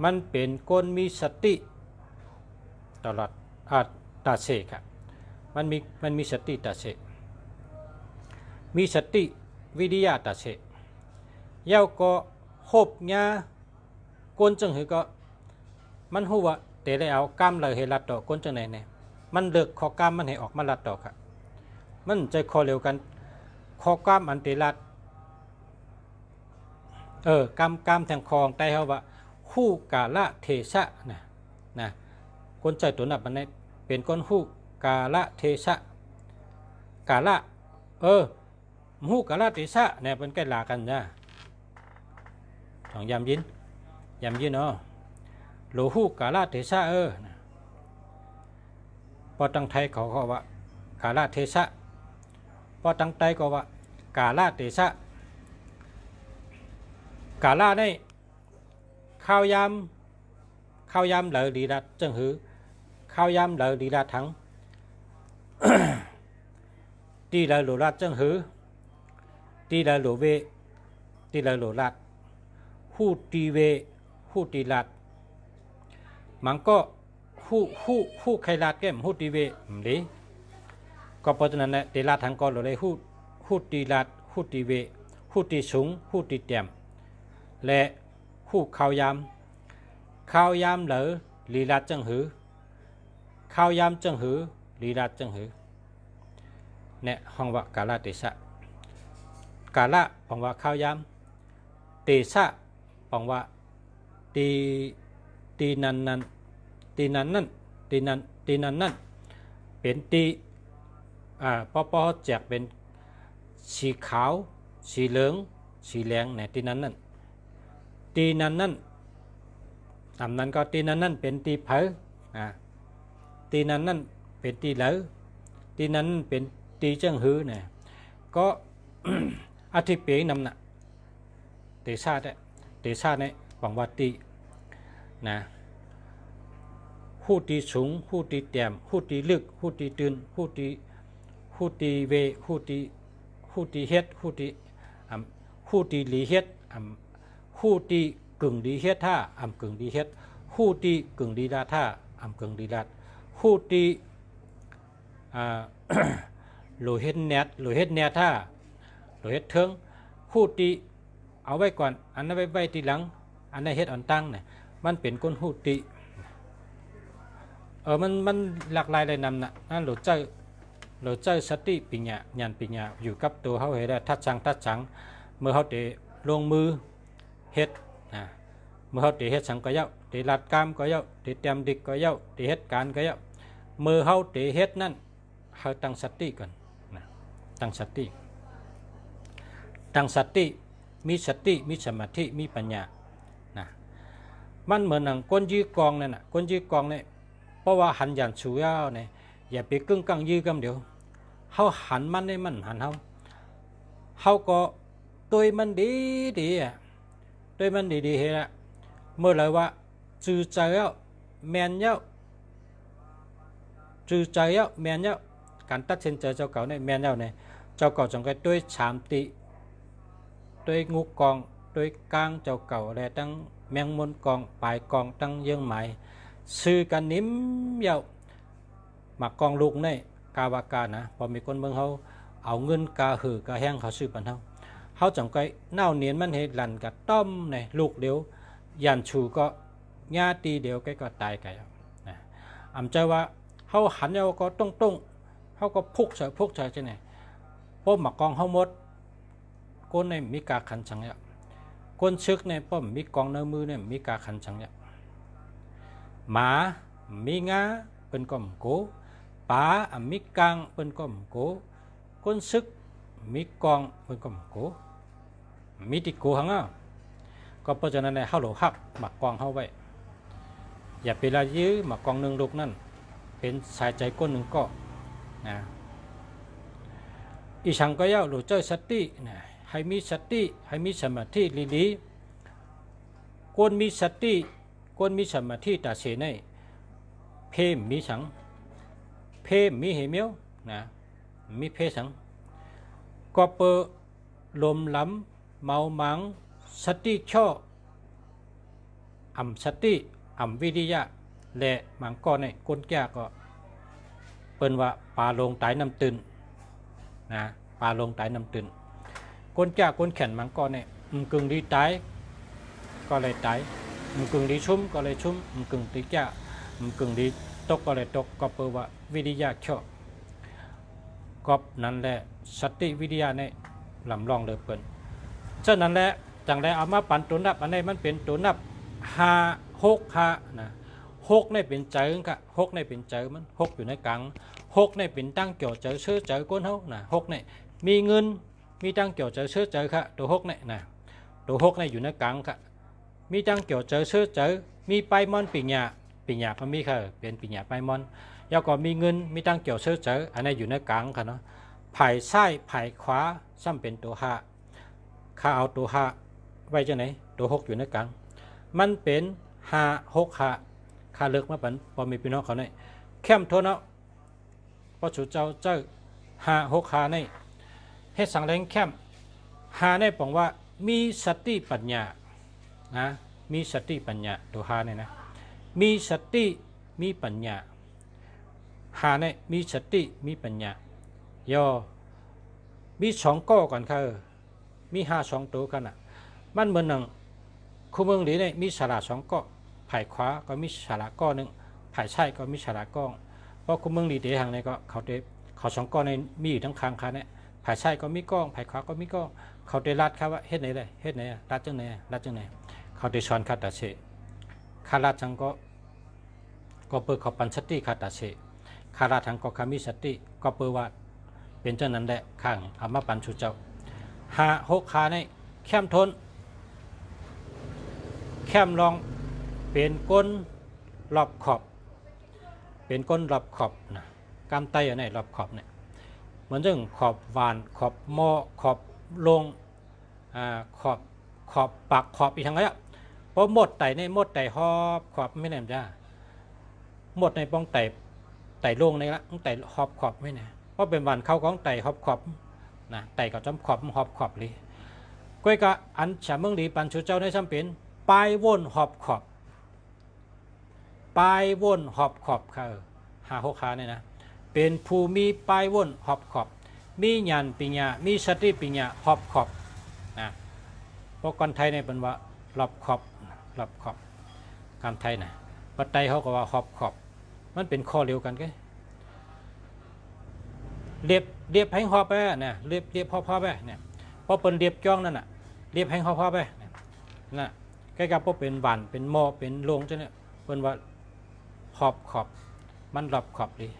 มันเป็นก้นมีสติตลอดตาเสกครับมันมีสติตาเสกมีสติวิทยาตาเสกเย้าก็โหบยาก้นจังหือก็มันหูว่าแต่ได้เอากล้ามเลยให้รัดต่อก้นจังไหนเนี่ยมันเลิกคอกล้ามมันให้ออกมารัดต่อครับมันใจคอเร็วกันคอกล้ามอันเตรัดกล้ามแทงคองใต้เขาว่าคู่กาละเทสะนะคนใจตัวนับมันเนี่ยเป็นก้นคู่กาละเทสะกาละหูกาละเทสะเนี่ยเป็นใกล้ลากันนะของยำยินเนาะโลหูกาละเทสะพอตั้งไทยเขาว่ากาละเทสะพอตั้งไตก็ว่ากาละเทสะกาละในข้าวยำเหลือดีดัดจังหือข้าวยำเหลือดีดัดทั้ง ตีเหลือหลูรัดจังหือตีเหลือหลูเวตีเหลือหลูรัดหู้ตีเวหู้ตีรัดมันก็หู้ใครรัดแก้มหู้ตีเวดีก็เพราะฉะนั้นเนี่ยตีรัดทั้งก้อนเลยหู้ตีรัดหู้ตีเวหู้ตีสูงหู้ตีเตี่ยมและหู้ข้าวยำเหลือลีรัดจังหือข้าวยำจังหือลีรัดจังหือเนี่ยห้องว่ากาละเตสะกาละปองว่าข้าวยำเตสะปองว่าตีนันนั่นเป็นตีปอแจกเป็นสีขาวสีเหลืองสีแดงเนี่ยตีนันนั่นอันนั้นก็ตีนั้นเป็นตีเผอตีนั้นเป็นตีเหลอตีนั้นเป็นตีจังหือเนี่ยก็ อธิเปียนำน่ะเตชาเนี่ยหวังว่าตีนะหู้ตีสูงหู้ตีเตี่ยมหู้ตีลึกหู้ตีตื่นหู้ตีเวหู้ตีเฮ็ดหู้ตีหลีเฮ็ดหู้ตีกึ่งดีเฮ็ดท่ากึ่งดีเฮ็ดหู้ตีกึ่งดีดาท่ากึ่งดีดาหู้ตีโลเฮ็ดแนทท่าโลเฮ็ดเทิงหู้ตีเอาไว้ก่อนอันนั้นไว้ทีหลังอันนั้นเฮ็ดอันตั้งเนี่ยมันเป็นก้นหู้ตีมันหลากหลายเลยนำนะนั่นหลุดใจสติปัญญาญาณปัญญาอยู่กับตัวเขาเห็นได้ทัดสังเมื่อเขาเตะลงมือเฮ็ดเมื่อเขาเตะเฮ็ดสังก็เยาเตะลัดกามก็เยาเตะเตรียมดิกก็เยาเตะเฮ็ดการก็เยาเมื่อเขาเตะเฮ็ดนั่นเขาตั้งสติก่อนตั้งสติมีสมาธิมีปัญญามันเหมือนหนังก้นยื้อกองนั่นก้นยื้อกองเนี่ยเพราะว่าหันยันชูยาวเนี่ยอย่าไปกึ่งกังยื้อกันเดี๋ยวเขาหันมันได้มันหันเขาก็ตัวมันดีตัวมันดีเฮะเมื่อไรว่าจือใจแล้วแมนเยอะจือใจแล้วแมนเยอะการตัดสินใจเจ้าเก่าเนี่ยแมนเยอะเนี่ยเจ้าเก่าจงใจด้วยชามติด้วยงูกองด้วยกลางเจ้าเก่าและตั้งแมงมุนกองปลายกองตั้งเยื่อหมายซื้อกันนิ่มเยาหมักกองลูกเนี่ยกาวากานะพอมีคนเมืองเขาเอาเงินกาหือกาแห้งเขาซื้อปันเขาจังไกเน่าเนียนมันเห็ดหลันกับต้มเนี่ยลูกเดียวยันชูก็ญาตีเดียวก็ตายไก่อำใจว่าเขาหันเอาก็ต้องเขาก็พุกเฉยใช่ไหมเพราะหมักกองเขาหมดก้นในมีกาขันชังเนี่ยก้นชึกเนี่ยเพราะมีกองในมือเนี่ยมีกาขันชังเนี่ยหมามีงาเป็นก้มโกป๋ามีกางเป็นก้มโก ก้นซึกมีกองเพิ่นก็โกมีติโกหังอ่ะก็เพราะฉะนั้นเนี่ยเฮาหลหักหมักกองเฮาไว้อย่าไปละยื้อหมักกองหนึ่งลูกนั่นเป็นสายใจก้นหนึ่งก็นะอีฉังก็ย่าหลุดเจอสตินะให้มีสติให้มีสมาธิลีๆก้นมีสติก้นมีสมาธิตาเสในเพมมีสังเพมมีเหมียวนะมีเพสังก็เปลมล้ำเมามังสติช่ออ่ำสติอ่ำวิริยะและมังก็ในก้นแก่ก็เปิ้นว่าปลาลงตายน้ำตื่นนะปลาลงตายน้ำตื่นก้นแก่ก้นแข็งมังก็เนี่ยกึ่งดีตายก็เลยตายกึ่งดีชุ่มก็เลยชุ่มกึ่งตีแก่กึ่งดีตกก็เลยตกก็เปิ้นว่าวิริยะช่อกอบนั่นแหละสติวิทยาในลำลองเลยเปิ้นฉะนั้นแหละจังได้เอามาปั่นตัวนับอันนี้มันเป็นตัวนับ5 6 5นะ6ในเป็นเจอกะ6ในเป็นเจอมัน6อยู่ในกลาง6ในเป็นตั้งเกี่ยวเจอเชื้อเจอก้นเฮานะ6ในมีเงินมีตั้งเกี่ยวเจอเชื้อเจอค่ะตัว6เนี่ยนะตัว6ในอยู่ในกลางค่ะมีตั้งเกี่ยวเจอเชื้อเจอมีไปมอนปิญญาก็มีค่ะเป็นปิญญาไปมอนแล้วก็มีเงินมีตั้งเกี่ยวเชื้อเจออันนี้อยู่ในกลางค่ะเนาะไผ่ซ้ายไผ่ขวาซ้ำเป็นตัว5ข้าเอาตัว5ไว้จังไหนตัว6อยู่ในกลางมันเป็น5 6 5ข้าเลิกมาปันพอมีพี่น้องเขาเนี่ยเข้มโทนเอาพอชูเจ้า5 6 5ในเฮ็ดสังแรงเข้ม5ในปองว่ามีสติปัญญานะมีสติปัญญาตัว5เนี่ยนะมีสติมีปัญญา5ในมีสติมีปัญญาย่อมี2ก้อกันค่ะมี5 2ตัวกันอ่ะมันเหมือนหนังคู่เมืองหลีเนี่ยมีฉลาด2ก้อไผ่ขวาก็มีฉลาดก้อหนึ่งไผ่ใช่ก็มีฉลาดก้อเพราะคู่เมืองหลีเดทางในก็เขา2ก้อในมีอยู่ทั้งคางคันเนี่ยไผ่ใช่ก็มีก้องไผ่ขวาก็มีก้องเขาได้รัดครับว่าเฮ็ดไหนเลยเฮ็ดไหนรัดจังไหนเขาได้สอนคาตาเชคาราจังก็เปิดเขาปันสติคาตาเชคาราทังก็คามิสติก็เปิดว่าเป็นเจ้านั้นแหละข้างอามาปันชูเจ้า5 6 ขาในเข้มทนเข้มลองเป็นก้นรอบขอบเป็นก้นรอบขอบนะกำไตอะไรรอบขอบเนี่ยเหมือนเรื่องขอบวานขอบหม้อขอบลงขอบปากขอบอีกทั้งนั้นเพราะหมดไตในหมดไตหอบขอบไม่แน่จ้าหมดในป้องไตลงในละต้องไตหอบขอบไม่แน่เพราะเป็นวันเข้าของไตหอบขอบนะไตกับจำขอบหอบขอบเลยก้อยกะอันฉะเมืองดีปันชูเจ้าในซ้ำเป็นปลายวนหอบขอบปลายวนหอบขอบค่ะ5 6 ขาเนี่ยนะเป็นภูมิปลายวนหอบขอบมีญาณปัญญามีสติปัญญาหอบขอบนะเพราะคนไทยเนี่ยเป็นว่าหลบขอบการไทยนะปัจจัยเขาก็ว่าหอบขอบมันเป็นข้อเดียวกันก็เรียบให้หอบไปเนี่ยเรียบพอไปเนี่ยเพราะเป็นเรียบจ้องนั่นน่ะเรียบให้หอบไปนะใกล้กับพวกเป็นหวานเป็นหม้อเป็นโลงจ้ะเนี่ยเป็นว่าหอบขอบมันหลบขอบเลย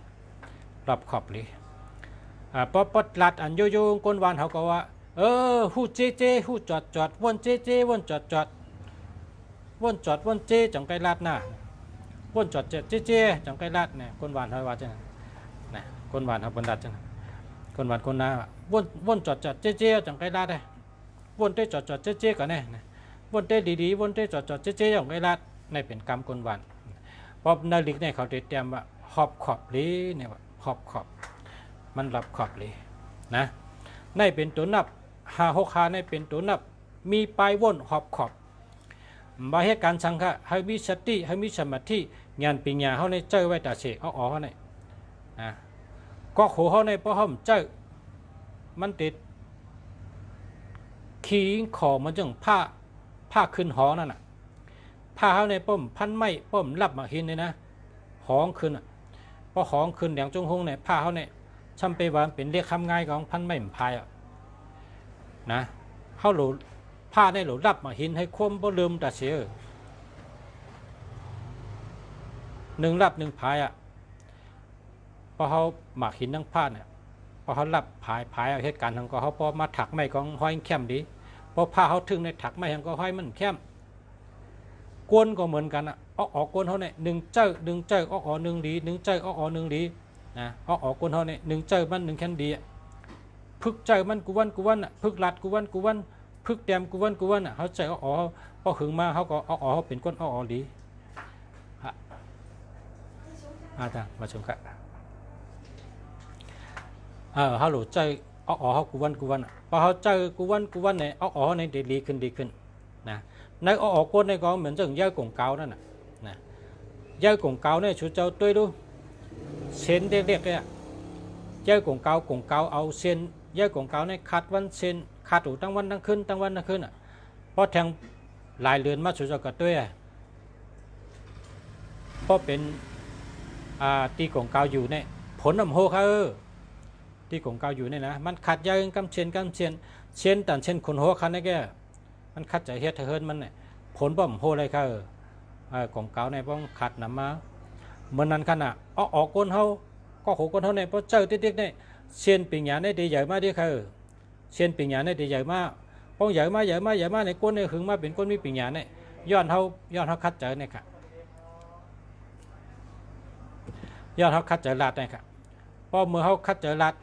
พอปดลัดอันโยก้นหวานเขาก็ว่าหูเจหูจอดวนเจวนจอดวนเจจังไกลลัดน่ะวนจอดเจจังไกลลัดเนี่ยก้นหวานเขาว่าจังนะก้นหวานเขาบรรดัดจังก้นหวานคนน่ะวนจอดเจจังไกลลัดเลยวนเจจอดเจก่อนเนี่ยวนเจดีวนเจจอดเจจังไกลลัดในเป็นกรรมก้นหวานพอนาฬิกเนี่ยเขาเตรียมว่าหอบขอบเลยเนี่ยว่าหอบขอบมันรับขอบเลยนะในเป็นตัวนับ5 6 ขาในเป็นตัวนับมีปลายวนหอบขอบมาให้การสังฆะให้มีสติให้มีสมาธิญาณปัญญาเขาในเจ้าไว้ตาเสเอาออกเขาในนะก็โขเขาในเพราะเขาเจ้ามันติดขีขอมันจังผ้าขึ้นหอนั่นน่ะผ้าเขาในป้อมพันไม้ป้อมรับมาหินเลยนะหองขึ้นพอหองขึ้นแดงจงหงเนี่ยผ้าเขาเนี่ยช่ำไปว่าเป็นเรียกคำง่ายของพันไม้หมพายนะเขาหลุผ้าในหลุรับมาหินให้คมบ่ลืมแต่เสีย1 รับ 1 พายพอเขาหมักหินทั้งผ้าเนี่ย พอเขารับผายเอาเหตุการณ์ทางก็เขาพอมาถักไม้ของห้อยเข้มดีพอผ้าเขาถึงในถักไม้ทางก็ห้อยมันเข้มกวนก็เหมือนกันอ่ะออกกวนเขาเนี่ย1เจ้า1เจ้าออก1ดี1เจ้าออก1ดีนะออกกวนเขาเนี่ย1เจ้ามัน1แค่ดีพึกเจ้ามันกูวันอ่ะพึกลัดกูวันพึกเตรียมกูวันอ่ะเขาใจออกพอหึงมาเขาก็ออกเป็นก้นออกดีจ้ะมาชมกันเขาหลุดใจออกเขากูวันพอเขาใจกูวันเนี่ยออกในดีขึ้นนะในออกก้นในก็เหมือนจังย่อยกงเกานั่นน่ะนะย่อยกงเกาเนี่ยชูเจ้าตุ้ยดูเส้นเรียกเนี่ยย่อยกงเกาเอาเส้นย่อยกงเกาเนี่ยคัดวันเส้นคัดถูตั้งวันตั้งคืนอ่ะพอแทงหลายเรือนมาชูเจ้ากับตุ้ยพอเป็นตีกงเกาอยู่เนี่ยผลน้ำโฮเขาตีกงเกาอยู่เนี่ยนะมันขัดย่อยกำเชียนแต่เช่นคนหัวคันนี่แกมันขัดใจเฮ็ดเฮิร์นมันเนี่ยผลบ่มโฮเลยค่ะกงเกาในป้องขัดนำมาเหมือนนั้นขนาดออกก้นเฮาก็โหก้นเฮาในเพราะเจ้าติ๊กๆเนี่ยเชียนปิงหยาในดีใหญ่มากดิค่ะเชียนปิงหยาในดีใหญ่มากป้องใหญ่มากในก้นในหึงมาเป็นก้นมีปิงหยาเนี่ยย้อนเฮาขัดใจเนี่ยค่ะย้อนเฮาคัดใจลัดเนี่ยค่ะพอเมื่อเฮาคัดใจลัด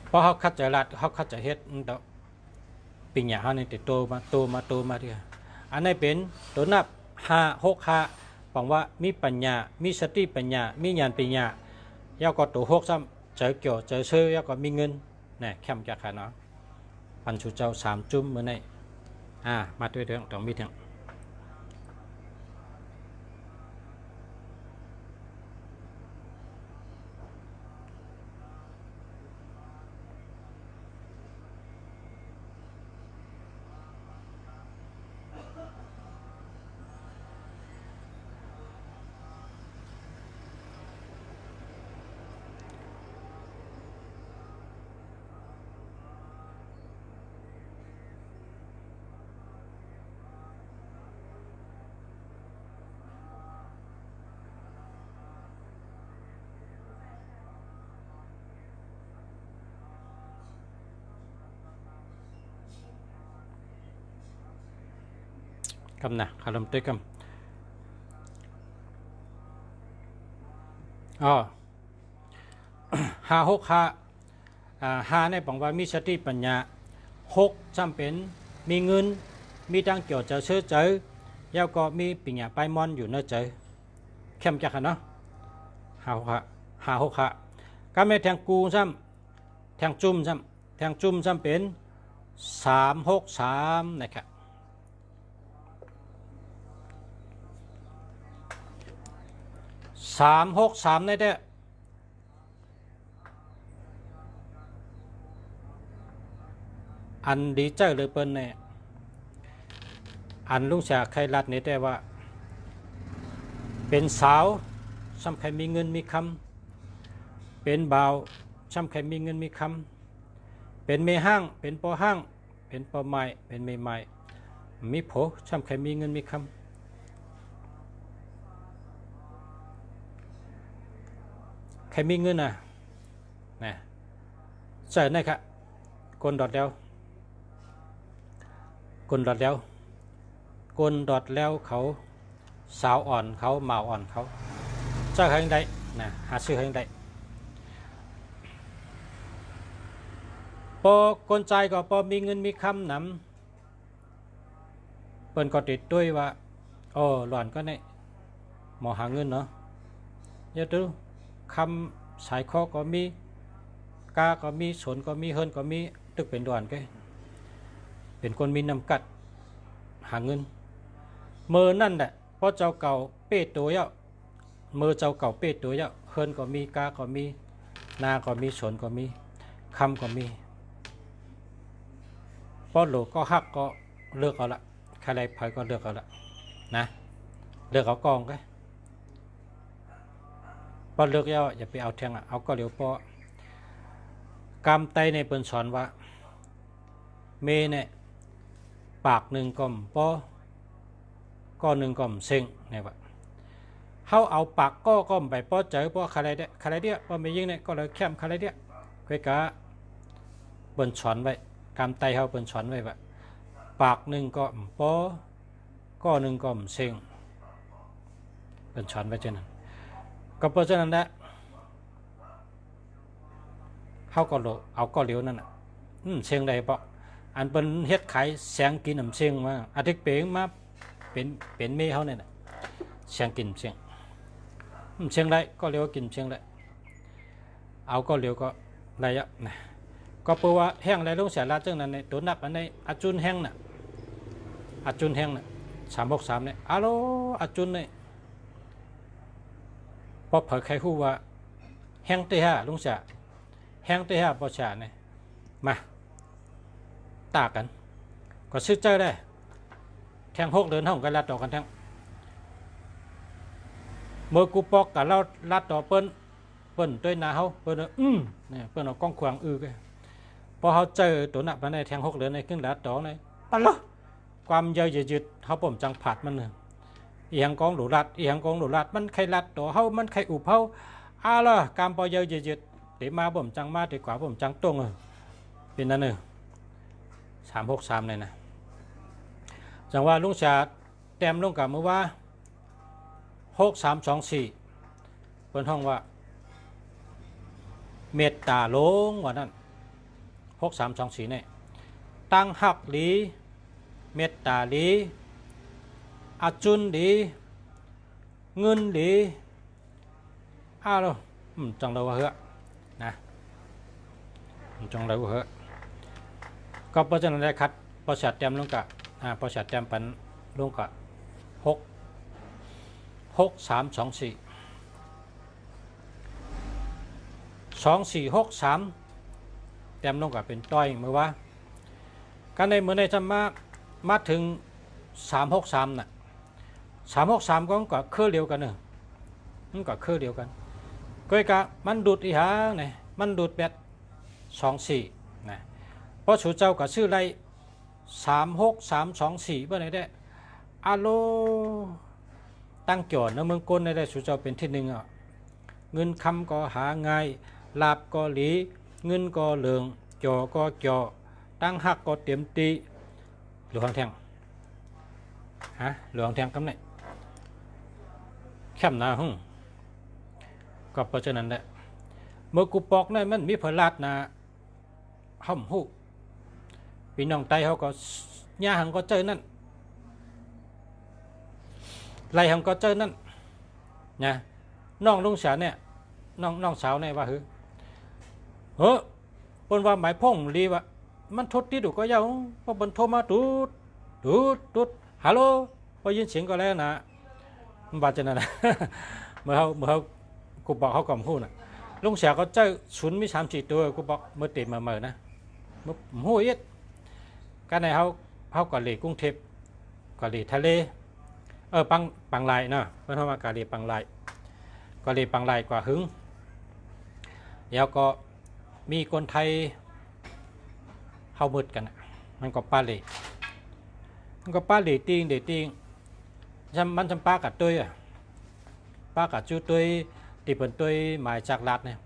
พอเขาคัดใจลัดเขาคัดใจเฮ็ดต่อปิญญาเขาเนี่ยติดโตมาที่อันนี้เป็นตัวนับ5 6 5บอกว่ามีปัญญามีสติปัญญามีญาณปัญญาแล้วก็ตัว6ซ้ำเจอเกี่ยวเจอซื้อแล้วก็มีเงินเนี่ยแคมจากขาเนาะพันชูเจ้า3จุ่มเมื่อไหร่มาด้วยเรื่องต้องมีเรื่องคำนะคำลำต้วยคำ5 6 5ในบอกว่ามีสติปัญญา6จำเป็นมีเงินมีตังเกี่ยวเจอซื้อเจอแล้วก็มีปัญญาไปมอนอยู่เนื้อเจอเข้มจักกันเนาะ5 6 5ก็ไม่แทงกูซ้ำแทงจุ่มซ้ำเป็น3 6 3นะครับ3 6 3ได้อันดีใจเลยเปิ้นเนี่ยอันลุงเสียใครรัดเนี่ยได้ว่าเป็นสาวซ้ำใครมีเงินมีคำเป็นบ่าวซ้ำใครมีเงินมีคำเป็นเมห้างเป็นปอห้างเป็นปอไม้เป็นเมไม้มีโผซ้ำใครมีเงินมีคำใครมีเงินนะใส่ได้ครับกลดอดแล้วเขาสาวอ่อนเขาเมาอ่อนเขาเจ้าให้ได้นะหาซื้อให้ได้พอกลใจก็พอมีเงินมีคำนำเปิ้นก็ติดด้วยว่าหลอนก็เนี่ยหมอหาเงินเนาะเยอะดูคำสายคอก็มีกาก็มีสนก็มีเฮิรนก็มีตึกเป็นด่วนก็เป็นคนมีน้ำกัดหาเงินเมื่อนั่นแหละเพราะเจ้าเก่าเป้ตัวเยอะเมื่อเจ้าเก่าเป้ตัวเยอะเฮิรนก็มีกาก็มีนาก็มีสนก็มีคำก็มีพอโหลก็หักก็เลือกเอาละใครไรไผก็เลือกเอาละนะเลือกเอากองก็พอเลือกแล้วอย่าไปเอาแทงเอาก็เดี๋ยวพอกำไตในเปิ้นสอนว่าเมเนี่ยปากหนึ่งก็ปอ ก็หนึ่งก็เซ็งเนี่ยว่าเขาเอาปากก็ไปป้อเจอป้อใครเดียป้อไม่ยิงเนี่ยก็เลยแคมใครเดียค่อยกะบนช้อนไว้กำไตเขาบนช้อนไว้ว่าปากหนึ่งก็ป้อก็หนึ่งก็เซ็งบนช้อนไว้เช่นนั้นก็เพราะฉะนั้นแหละเขาก็เอาก็เหลียวนั่นเซ็งได้ปะอันเป็นเฮ็ดขายแสงกินน้ำเสียงมาอาทิตย์เป๋งมาเป็นเมย์เขาเนี่ยแสงกินเสียงเชียงไรก็เรียกว่ากินเชียงไรเอาก็เรียวก็ไรอ่ะนะก็เพราะว่าแห้งไรลุงเสียราจังนั้นในตัวนับอันในอาจุนแห้งน่ะอาจุนแห้งน่ะ363เนี่ยฮัลโหลอาจุนเนี่ยพอเผยใครคู่ว่าแห้งตีห้าลุงเสียแห้งตีห้าพอเสียเนี่ยมาตากันก็ซื้อเจอได้แทง6 เดือนห้องกันลัดต่อกันแทงเมื่อกูปอกกับเราลัดต่อเปิ้นด้วยนาเขาเปิ้นเนี่ยเปิ้นเอากล้องขวางกันพอเขาเจอตัวหนักมาในแทง6 เดือนในขึ้นลัดต่อในปันละความเยอะยืดเขาผมจังผัดมันเนี่ยอีหังกองหลุดลัดอีหังกองหลุดลัดมันใครลัดต่อเขามันใครอุบเขาล่ะการพอเยอะยืดเดี๋ยวมาผมจังมาเดี๋ยวกว่าผมจังตรงเป็นนั่นเลย363เลยนะจังว่าลุงชาแต้มลงกับมือว่า6324เป็นห้องว่าเมตตาลงว่านั่น6324เนี่ยตั้งหักหลีเมตตาหลีอาจุนหลีเงินหลีแล้วจังเราว่าเหอะนะจังเราว่าเหอะก็เพราะฉะนั้นได้คัดพอชัดแต้มลงกับพอชัดแต้มปันลงกับ6324 2463แต้มลงกับเป็นต้อยเมื่อว่าการในเมื่อในจะมาถึง363น่ะ363ก็คือเดียวกันมันก็คือเดียวกันก็กะมันดูดอีหาเนี่ยมันดูดแบบ24นะเพราะสูเจ้ากับชื่อไร36324เมื่อไหร่ได้อาโลตั้งจอดนะเมืองก้นได้สูเจ้าเป็นที่หนึ่งเงินคำก็หาง่ายลาบก็หลีเงินก็เหลืองจอก็จอตั้งหักก็เต็มตีหลวงแทงหลวงแทงคำไหนแคบหนาก็เพราะฉะนั้นแหละเมื่อกูปอกนั่นมันมีผลลัดนะห่มหูพี่น้องไตเขาก็ย่าหังก็เจอนั่นไรหังก็เจอนั่นนะน้องลุงสาวเนี่ยน้องสาวเนี่ยว่าปนว่าหมายพ่งรีว่ามันทดที่ดูก็ยาวพอบนโทรมาตูดฮัลโหลพอยินเสียงก็แล้วนะมันบาดเจ็บนะเมื่อเขากูบอกเขาก่อมหู้น่ะลุงสาวก็เจอศูนย์มี3-4ตัวกูบอกเมื่อติดมานะเมื่อหูเย็ดการในเขาก่อเหล็กกุ้งเทปก่อเหล็กทะเลปังลายนะเพราะว่าก่อเหล็กปังลายก่อเหล็กปังลายกว่าหึงแล้วก็มีคนไทยเข้ามืดกันมันก็ป้าเหล็กติงมันจำป้ากับตัวป้ากับจูตัวตีเป็นตัวหมายจากรัฐเนี่ย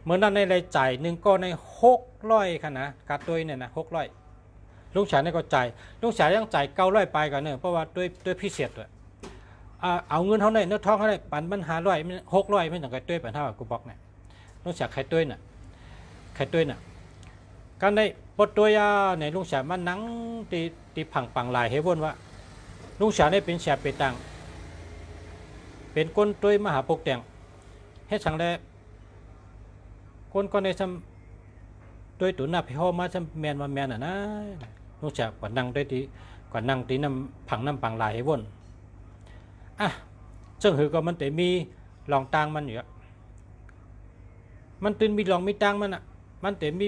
เมื่อนั้นในรายจ่ายหนึ่งก็ใน600ค่ะนะกัดตัวเนี่ยนะ600ลุงฉายนี่ก็จ่ายลุงฉายยังจ่าย900ไปกันเนี่ยเพราะว่าด้วยพิเศษด้วยเอาเงินเท่าไหร่เนื้อทองเท่าไหร่ปันมัน500 600ไม่ต้องไก่ตัวปันเท่ากับกูบอกเนี่ยลุงฉายไข่ตัวน่ะการในปดตัวยาในลุงฉายมันนั่งตีปังลายให้วนว่าลุงฉายนี่เป็นแฉบเป็นตังเป็นก้นตัวมหาปกแต่งให้สังแลก้นก็ในซ้ำตัวตุนหน้าพี่พ่อมาซ้ำแมนว่าแมนนะลุงฉายกว่านั่งด้วยตีกว่านั่งตีน้ำปังลายให้วนซึ่งหือก็มันแต่มีลองตังมันอยู่มันตื่นมีลองมีตังมันแต่มี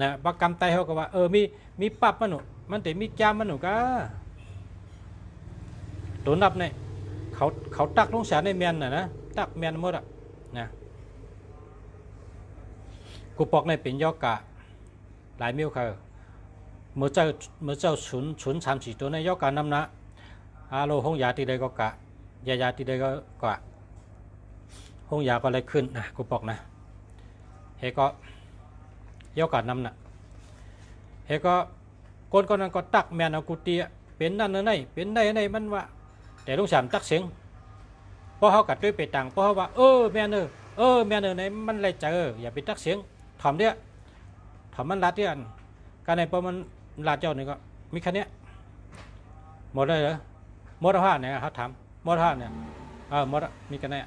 นะประกำไตเขาก็ว่ามีปับมันแต่มีจามมันก็ตัวนับเนี่ยเขาตักลงสารในแมนนะตักแมนหมดนะกูปอกในเป็นยอกะหลายมิ้วเขาเมื่อเจ้า0 3 4ตัวในยอกะนำนะ โลห้องยาตีใดก็กะยาตีใดก็กะห้องยาก็เลยขึ้นนะกูบอกนะเฮก็เยากัดนำน่ะเฮก็คนคนนั้นก็ตักแม่นเอากุฏิเป็นนั่นนั่นนี่เป็นได้ไหนมันว่าแต่ลุงสามตักเสียงพอเขากัดด้วยไปต่างพอเขาว่าแม่นแม่นไหนมันเลยเจออย่าไปตักเสียงถอมเดียถอมมันรัดเดียการในพอมันลาดเจ้านี่ก็มีแค่นี้หมดเลยเหรอหมดห้าเนี่ยเขาถามหมดห้าเนี่ยหมดมีกันแน่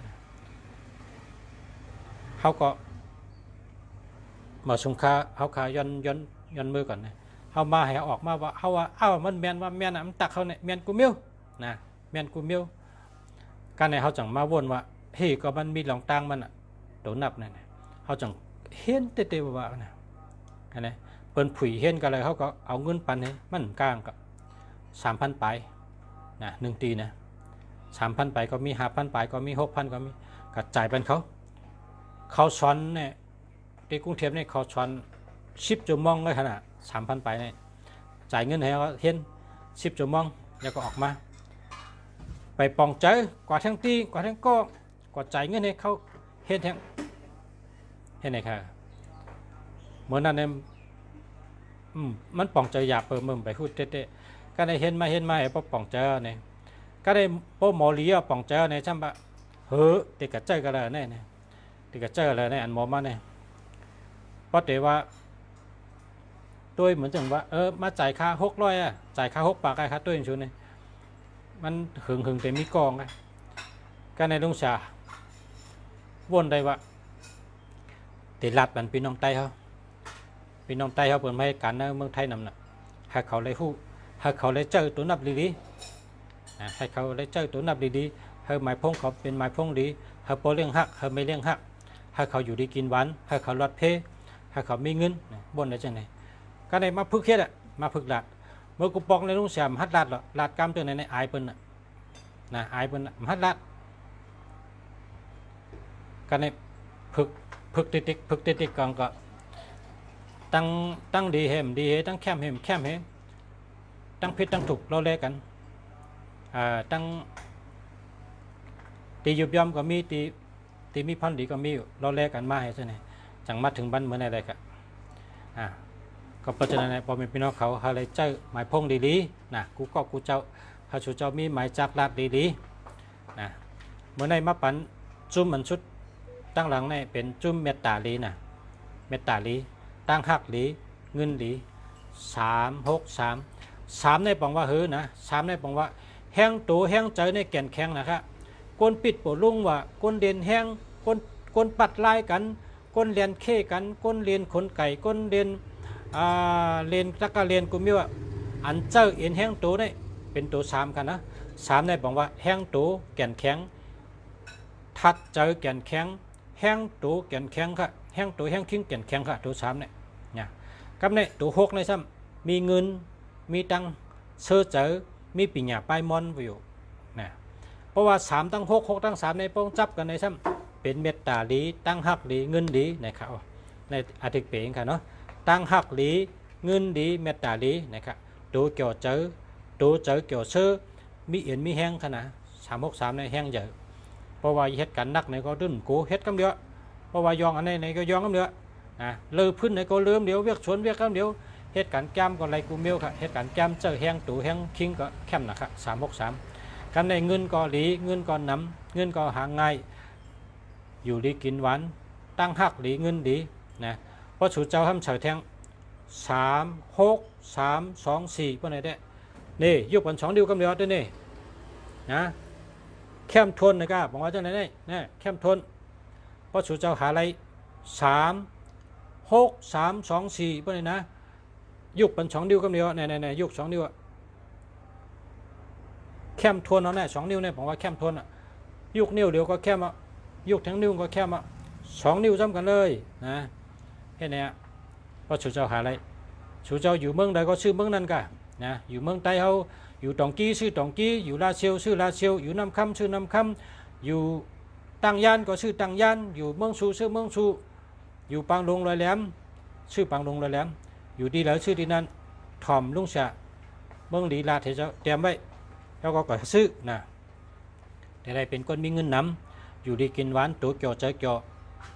เขาก็มาสงคาเขาขาย้อนมือก่อนนะเขามาให้ออกมาว่าเขาว่ามันแมนว่าแมนมันตักเขาเนี่ยแมนกูมิ้วนะแมนกูมิ้วการในเขาจังมาวนว่าเฮ้ก็มันมีหลงตังมันตัวนับเนี่ยเขาจังเห็นเตะว่านะอันนี้เปิ้นผุยเห็นกันเลยเขาก็เอาเงินปันให้มันกลางกับ3,000 ไปนะ1 ตีนะ3,000 ไปก็มี5,000 ไปก็มี6,000 ก็มีกระจายเป็นเขาช้อนเนี่ยที่กรุงเทพเนี่ยเขาช้อน10 ชั่วโมงเลยขนาด3,000 ไปเนี่ยจ่ายเงินให้เขาเห็น10 ชั่วโมงแล้วก็ออกมาไปปองใจกว่าทั้งตีกว่าทั้งก็กว่าจ่ายเงินให้เขาเห็นไหนค่ะเมื่อนั้นเนี่ยมันปองใจอยากเปิดมึงไปพูดเตะก็ได้เห็นมาไอ้พวกปองใจเนี่ยก็ได้พวกหมอเลี้ยปองใจเนี่ยช่างปะติดกับใจกันเลยเนี่ยติดกับใจเลยเนี่ยอันหมอมาเนี่ยเพราะแต่ว่าตัวเหมือนจังว่ามาจ่ายค่า600จ่ายค่า6 บาทไอ้ค่าตัวอย่างชุดเนี่ยมันหึงแต่มีกองไงก็ในลุงชาวนได้ว่าติดลัดมันพี่น้องไต้เขาเปิดไม่กันนะเมืองไทยนำน่ะให้เขาเลยฮู้ให้เขาเลยเจอตัวนับดีๆให้เขาเลยเจอตัวนับดีๆให้หมายพงเขาเป็นหมายพงดีให้โปเลี้ยงหักให้ไม่เลี้ยงหักให้เขาอยู่ดีกินหวานให้เขาลดเพให้เขามีเงินบนได้จังไหนก็ได้มาพึกเฮ็ดมาพึกลัดเมื่อกูปองในลุงแซมฮัดลัดหรอลัดกำตัวในอายเปิ้นนะอายเปิ้นฮัดลัดก็ได้พึกติดกังก็ตั้งดีเห็มตั้งแคมเห็มตั้งผิดตั้งถูกเราเล่กันตั้งตียุบย่อมก็มีตีมีพันดีก็มีเราเล่กันมาให้ซะนี่จังมาถึงบ้านเหมือนอะไรกันก็เพราะฉะนั้นพอเป็นพี่น้องเขาอะไรเจอหมายพงดีๆนะกูเจ้าเขาชูเจ้ามีหมายจักลาดดีๆนะเมื่อในมาปันจุ่มมันชุดตั้งหลังในเป็นจุ่มเมตตาลีนะเมตตาลีตั้งหักลีเงินลี3 ในปองว่านะ3 ในปองว่าแห้งตัวแห้งใจในแก่นแข็งนะครับก้นปิดปวดลุงว่าก้นเด่นแห้งก้นปัดลายกันก้นเรียนเข้กันก้นเรียนขนไก่ก้นเรียนเรียนตะกะเรียนกุมิวอันเจ้าเอ็นแห้งตัวนี่เป็นตัว3กันนะ3 ในปองว่าแห้งตัวแก่นแข็งทัดเจอแก่นแข็งแห้งตัวแก่นแข็งค่ะแห้งตัวแห้งทิ้งแก่นแข็งค่ะตัว3เนี่ยกับเนี่ยตัว6ในซ้ำมีเงินมีตังเชื่อเจอมีปีหยาป้ายมอนอยู่นะเพราะว่า3 ตั้ง6ตั้ง3ในป้องจับกันในซ้ำเป็นเมตตาดีตั้งหักดีเงินดีนะครับในอาทิตย์เปลี่ยนค่ะเนาะตั้งหักดีเงินดีเมตตาดีนะครับตัวเกี่ยวเจอเกี่ยวเชื่อมีเอ็นมีแห้งขนาด363ในแห้งเยอะเพราะว่าเฮ็ดกันนักในก็ดึงกูเฮ็ดกำเดียวเพราะว่ายองอันในก็ยองกำเดียวเลือพื้นในก็เลื่อมเดียวเวียกชวนเวียกกำเดียวเฮ็ดกันแก้มก็ไรกูเมียวค่ะเฮ็ดกันแก้มเจอแห้งตู่แห้งคิงก็แคมนะครับ363กันในเงินก็หลีเงินก็น้ำเงินก็หาง่ายอยู่ดีกินหวานตั้งหักหลีเงินดีนะเพราะสูเจ้าทำเฉยแทง3 6 3 2 4พวกไหนได้นี่ยุบกัน2 เดียวกำเดียวด้วยนี่นะแคมทนนะครับบอกว่าเจ้าไหนนี่แคมทนเพราะสูเจ้าหาอะไร3 6 3 2 4พวกไหนนะยุบเป็น2 นิ้วกำเดียวเนี่ยยุบ2 นิ้วแคมทวนเอาแน่2 นิ้วเนี่ยผมว่าแคมทวนยุบนิ้วเดียวก็แคมยุบทั้งนิ้วก็แคม2 นิ้วซ้ำกันเลยนะแค่นี้เพราะชูเจ้าหาอะไรชูเจ้าอยู่เมืองใดก็ชื่อเมืองนั้นกันนะอยู่เมืองใต้เขาอยู่ตองกี้ชื่อตองกี้อยู่ลาเซียวชื่อลาเซียวอยู่น้ำคำชื่อน้ำคำอยู่ตังยานก็ชื่อตังยานอยู่เมืองชูชื่อเมืองชูอยู่ปางลงลอยแหลมชื่อปางลงลอยแหลมอยู่ดีแล้วชื่อดีนั้นถ่อมลุงชะเมืองดีลาเถเจ้าเตรียมไว้ แล้วก็ซื้อนะแต่ได้เป็นคนมีเงินนำอยู่ดีกินหวานตัวเกี่ยวใจเกี่ยว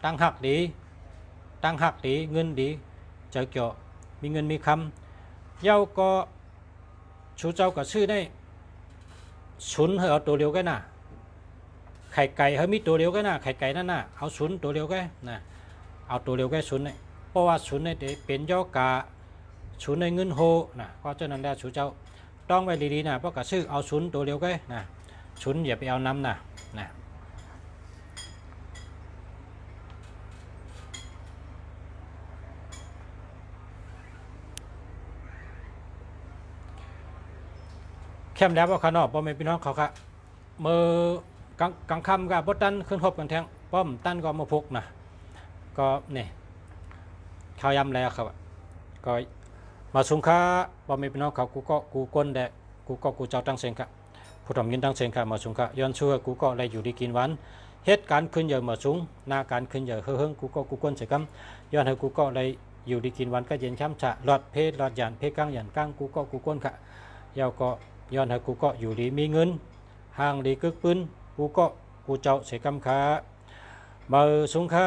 ตั้งหักดีเงินดีใจเกี่ยวมีเงินมีคำเย้าก็ชูเจ้าก็ซื้อได้ชุนให้เอาตัวเดียวกันนะไข่ไก่ให้มีตัวเดียวกันนะไข่ไก่นั่นน่ะเอาชุนตัวเดียวกันนะเอาตัวเดียวกันชุนเนี่ยเพราะว่าชุนเนี่ยเป็นย่อกาชุนในเงินโฮนะเพราะฉะนั้นแล้วชูเจ้าต้องไว้ดีๆนะเพราะกระซื้อเอาชุนตัวเดียวกันนะชุนอย่าไปเอาน้ำนะเข้มแล้วว่าขานอกพ่อแม่พี่น้องเขาค่ะมือกลางค่ำกับบดตันขึ้นหบกันแทงป้อมตันก็มาพกนะก็เนี่ยข้าวยำแล้วครับก็มาสุงค้าพ่อแม่พี่น้องเขากูก้นแดกูเจ้าตั้งเสียงค่ะผู้ทำยินตั้งเสียงค่ะมาสุงค่ะย้อนชั่วกูก็ได้อยู่ดีกินหวานเหตุการณ์ขึ้นเยอะมาสุงหน้าการขึ้นเยอะเฮืองกูก้นเสียกำย้อนให้กูก็ได้อยู่ดีกินหวานก็เย็นช้ำฉะหลอดเพศหลอดหยันเพศก้างหยันก้างกูก้นค่ะยาวก็ย้อนให้กูก็อยู่ดีมีเงินห่างดีกึกปืนกูเจ้าเสียกำค่ะมาสุงค่ะ